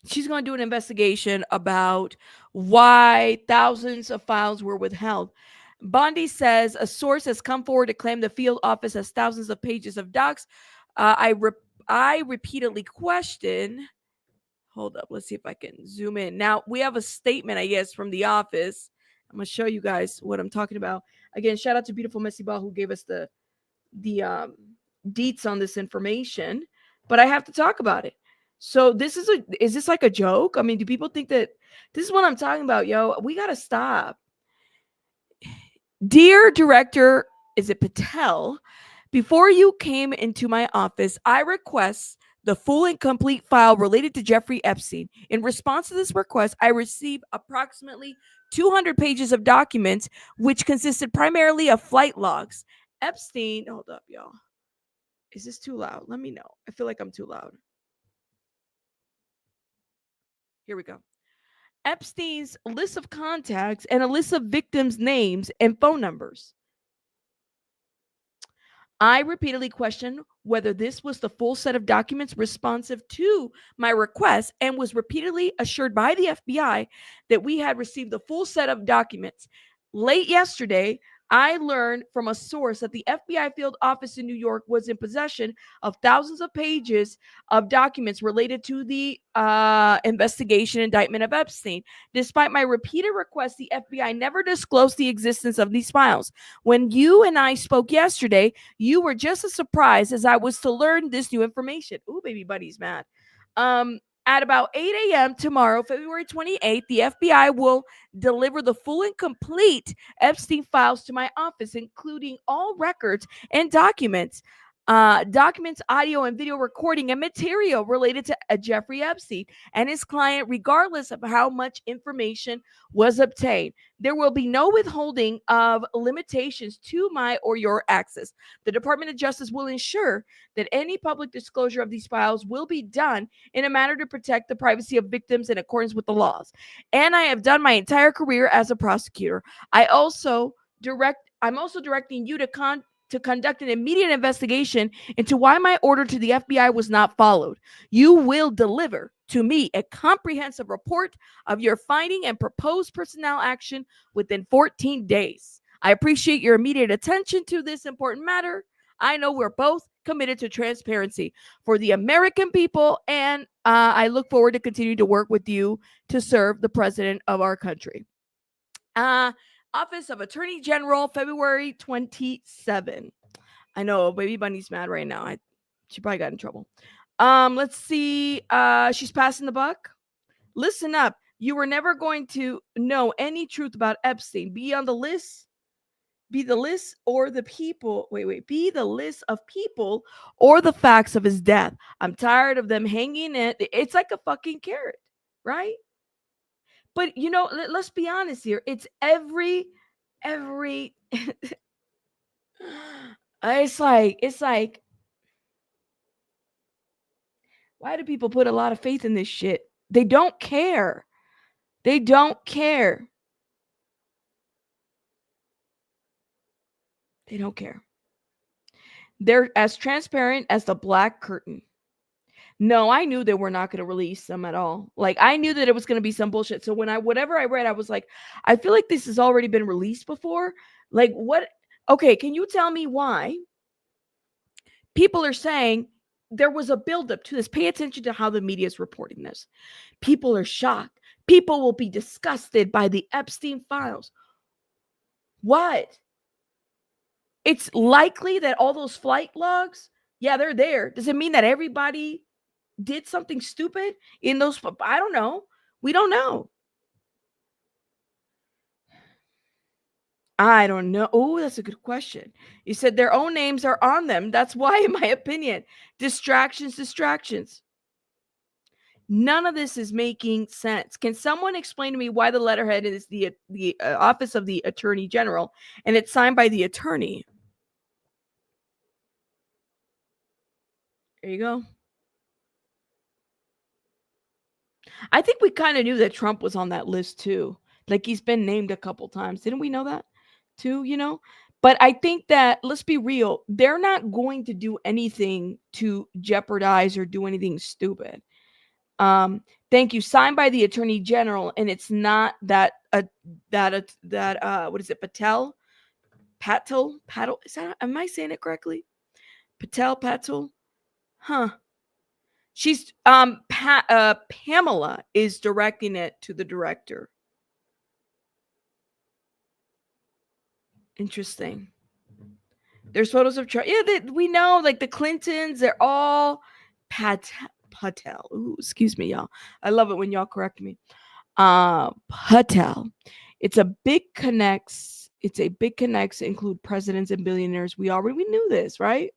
she's going to do an investigation about why thousands of files were withheld. Bondi says a source has come forward to claim the field office has thousands of pages of docs. I repeatedly question. Hold up, let's see if I can zoom in. Now we have a statement, I guess, from the office. I'm gonna show you guys what I'm talking about. Again, shout out to Beautiful Messy Ball who gave us the deets on this information. But I have to talk about it. So is this like a joke? I mean, do people think that this is what I'm talking about, yo? We gotta stop. Dear Director, is it Patel? Before you came into my office, I request the full and complete file related to Jeffrey Epstein. In response to this request, I received approximately 200 pages of documents, which consisted primarily of flight logs. Epstein, hold up, y'all. Is this too loud? Let me know. I feel like I'm too loud. Here we go. Epstein's list of contacts and a list of victims' names and phone numbers. I repeatedly questioned whether this was the full set of documents responsive to my request and was repeatedly assured by the FBI that we had received the full set of documents. Late yesterday, I learned from a source that the FBI field office in New York was in possession of thousands of pages of documents related to the investigation indictment of Epstein. Despite my repeated requests, the FBI never disclosed the existence of these files. When you and I spoke yesterday, you were just as surprised as I was to learn this new information. Ooh, baby buddy's mad. At about 8 a.m. tomorrow, February 28th, the FBI will deliver the full and complete Epstein files to my office, including all records and documents, audio and video recording, and material related to Jeffrey Epstein and his client, regardless of how much information was obtained. There will be no withholding of limitations to my or your access. The Department of Justice will ensure that any public disclosure of these files will be done in a manner to protect the privacy of victims in accordance with the laws. And I have done my entire career as a prosecutor. I'm also directing you to conduct an immediate investigation into why my order to the FBI was not followed. You will deliver to me a comprehensive report of your finding and proposed personnel action within 14 days. I appreciate your immediate attention to this important matter. I know we're both committed to transparency for the American people, and I look forward to continuing to work with you to serve the president of our country. Office of Attorney General, February 27. I know, Baby Bunny's mad right now. She probably got in trouble. Let's see. She's passing the buck. Listen up. You were never going to know any truth about Epstein. Be on the list. Be the list or the people. Be the list of people or the facts of his death. I'm tired of them hanging it. It's like a fucking carrot, right? But you know, let's be honest here. It's every it's like why do people put a lot of faith in this shit? They don't care. They don't care. They don't care. They're as transparent as the black curtain. No, I knew they were not going to release them at all. Like, I knew that it was going to be some bullshit. So whatever I read, I was like, I feel like this has already been released before. Like, what? Okay, can you tell me why people are saying there was a buildup to this? Pay attention to how the media is reporting this. People are shocked. People will be disgusted by the Epstein files. What? It's likely that all those flight logs, yeah, they're there. Does it mean that everybody did something stupid in those? I don't know. We don't know. I don't know. Oh, that's a good question. You said their own names are on them. That's why, in my opinion, distractions. None of this is making sense. Can someone explain to me why the letterhead is the Office of the Attorney General and it's signed by the attorney? There you go. I think we kind of knew that Trump was on that list too. Like, he's been named a couple times. Didn't we know that? too, you know? But I think that, let's be real, they're not going to do anything to jeopardize or do anything stupid. Thank you. Signed by the Attorney General, and it's not that what is it, Patel? Is that, am I saying it correctly? Patel? Huh. She's Pamela is directing it to the director. Interesting. There's photos of we know, like the Clintons, they're all Patel. Ooh, excuse me, y'all. I love it when y'all correct me. Patel. It's a big connects. Include presidents and billionaires. We knew this, right?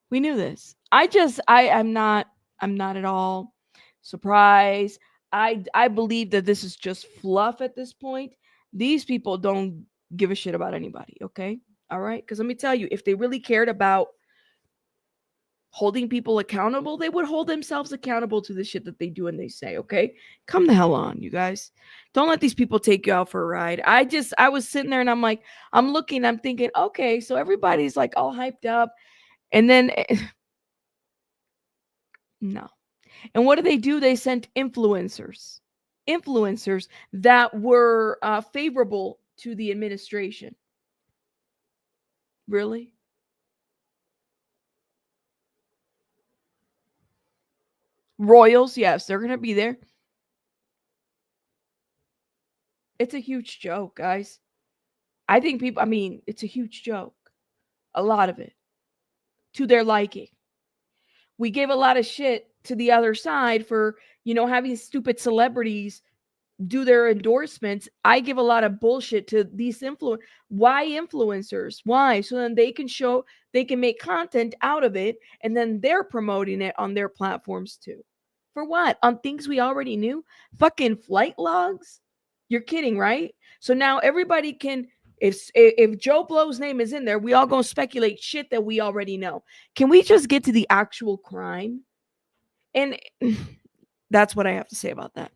We knew this. I'm not at all surprised. I believe that this is just fluff at this point. These people don't give a shit about anybody, okay? All right? Because let me tell you, if they really cared about holding people accountable, they would hold themselves accountable to the shit that they do and they say, okay? Come the hell on, you guys. Don't let these people take you out for a ride. I was sitting there and I'm like, I'm thinking, okay, so everybody's like all hyped up. And then, no. And what do? They sent influencers that were favorable to the administration. Really? Royals, yes, they're going to be there. It's a huge joke, guys. It's a huge joke. A lot of it. To their liking. We gave a lot of shit to the other side for, having stupid celebrities do their endorsements. I give a lot of bullshit to these why influencers? Why? So then they can make content out of it, and then they're promoting it on their platforms too. For what? On things we already knew? Fucking flight logs? You're kidding, right? So now everybody can, if Joe Blow's name is in there, we all gonna speculate shit that we already know. Can we just get to the actual crime? And that's what I have to say about that.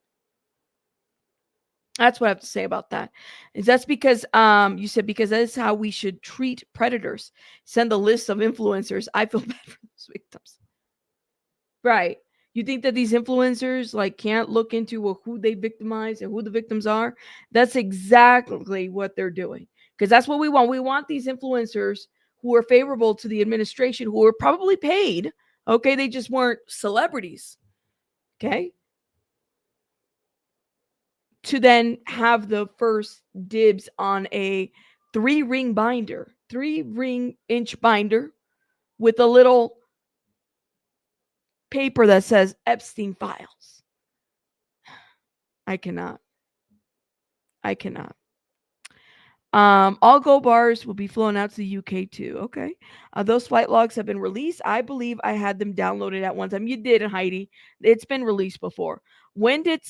That's what I have to say about that. That's because you said because that's how we should treat predators. Send a list of influencers. I feel bad for those victims. Right. You think that these influencers can't look into who they victimize and who the victims are? That's exactly what they're doing. Because that's what we want. We want these influencers who are favorable to the administration, who are probably paid. Okay, they just weren't celebrities. Okay. To then have the first dibs on a 3-ring inch binder with a little paper that says Epstein files. I cannot. All gold bars will be flown out to the UK too. Okay. Those flight logs have been released. I believe I had them downloaded at one time. You did, Heidi. It's been released before. When did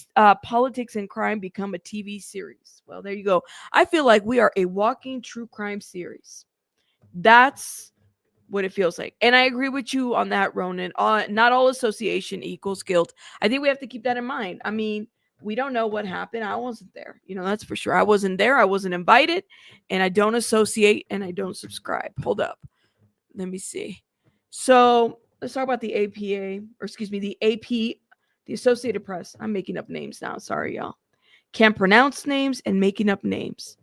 Politics and Crime become a TV series? Well, there you go. I feel like we are a walking true crime series. That's what it feels like. And I agree with you on that, Ronan. Not all association equals guilt. I think we have to keep that in mind. I mean, we don't know what happened. I wasn't there. That's for sure. I wasn't there. I wasn't invited. And I don't associate and I don't subscribe. Hold up. Let me see. So let's talk about the APA, or excuse me, the AP, the Associated Press. I'm making up names now. Sorry, y'all. Can't pronounce names and making up names.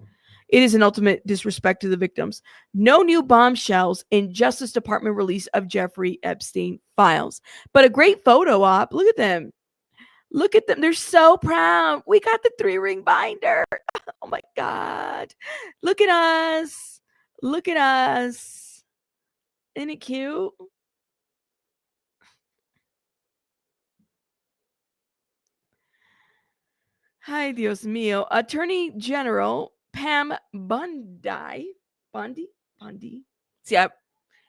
It is an ultimate disrespect to the victims. No new bombshells in Justice Department release of Jeffrey Epstein files. But a great photo op. Look at them. Look at them. They're so proud. We got the 3-ring binder. Oh my God. Look at us. Look at us. Isn't it cute? Hi, Dios mío. Attorney General Pam Bondi. See,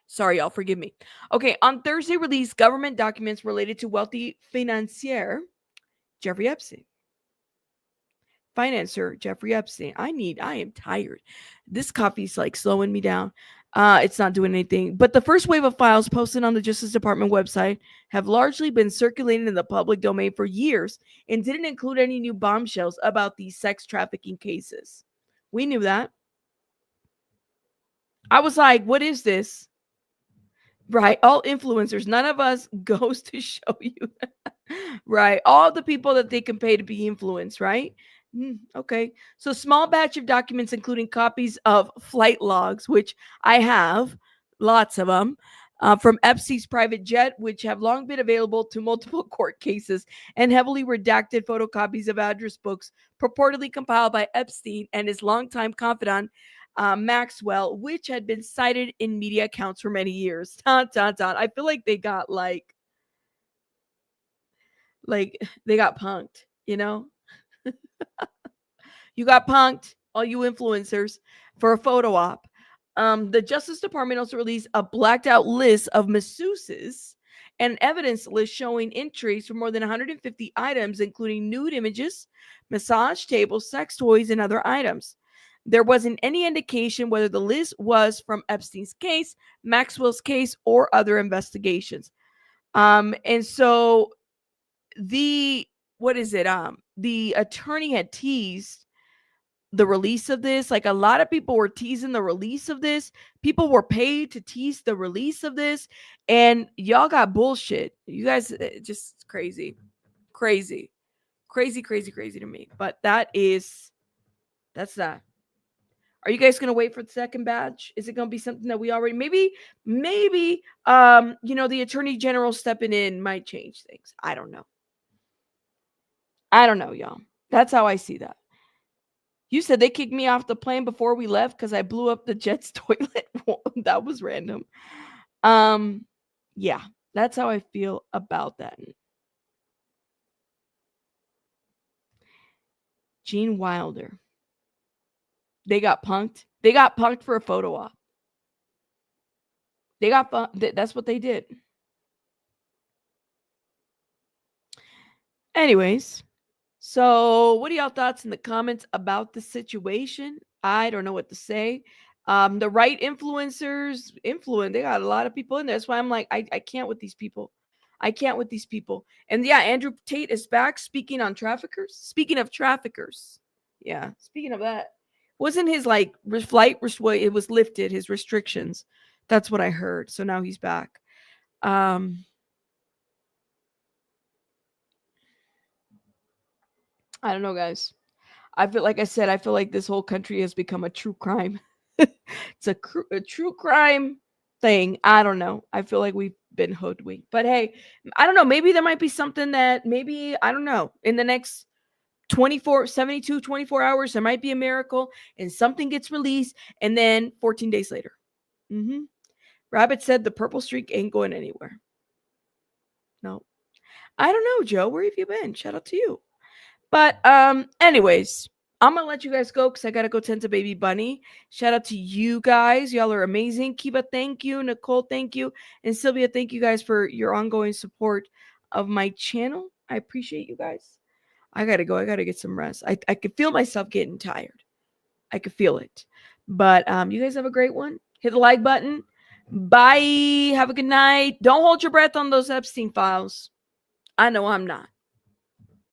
sorry, y'all. Forgive me. Okay, on Thursday, released government documents related to wealthy financier Jeffrey Epstein. Financer Jeffrey Epstein. I am tired. This coffee's like slowing me down. It's not doing anything. But the first wave of files posted on the Justice Department website have largely been circulating in the public domain for years and didn't include any new bombshells about these sex trafficking cases. We knew that. I was like, what is this? Right. All influencers. None of us goes to show you. Right. All the people that they can pay to be influenced. Right. Okay. So small batch of documents, including copies of flight logs, which I have lots of them, from Epstein's private jet, which have long been available to multiple court cases, and heavily redacted photocopies of address books purportedly compiled by Epstein and his longtime confidant, Maxwell, which had been cited in media accounts for many years. I feel like they got like they got punked, you know? You got punked, all you influencers, for a photo op. The Justice Department also released a blacked out list of masseuses and evidence list showing entries for more than 150 items, including nude images, massage tables, sex toys, and other items. There wasn't any indication whether the list was from Epstein's case, Maxwell's case, or other investigations. And so the attorney had teased the release of this. Like, a lot of people were teasing the release of this. People were paid to tease the release of this, and y'all got bullshit. You guys, just crazy to me. But that's that. Are you guys gonna wait for the second batch? Is it gonna be something that we already maybe the attorney general stepping in might change things? I don't know, y'all. That's how I see that. You said they kicked me off the plane before we left because I blew up the jet's toilet. That was random. Yeah, that's how I feel about that. Gene Wilder. They got punked. They got punked for a photo op. They got punked. That's what they did. Anyways, so what are y'all thoughts in the comments about the situation? I don't know what to say. The right influencers, they got a lot of people in there. That's why I'm like, I can't with these people. I can't with these people. And yeah, Andrew Tate is back speaking on traffickers. Speaking of traffickers. Yeah, speaking of that. Wasn't his flight, it was lifted, his restrictions. That's what I heard. So now he's back. I don't know, guys. I feel like this whole country has become a true crime. It's a true crime thing. I don't know. I feel like we've been hoodwinked. But hey, I don't know. Maybe there might be something that I don't know, in the next 24 hours, there might be a miracle and something gets released, and then 14 days later. Rabbit said the purple streak ain't going anywhere. No. I don't know, Joe. Where have you been? Shout out to you. But anyways, I'm gonna let you guys go because I gotta go tend to baby bunny. Shout out to you guys. Y'all are amazing. Kiva, thank you. Nicole, thank you. And Sylvia, thank you guys for your ongoing support of my channel. I appreciate you guys. I gotta go. I gotta get some rest. I could feel myself getting tired. I could feel it. But you guys have a great one. Hit the like button. Bye. Have a good night. Don't hold your breath on those Epstein files. I know I'm not.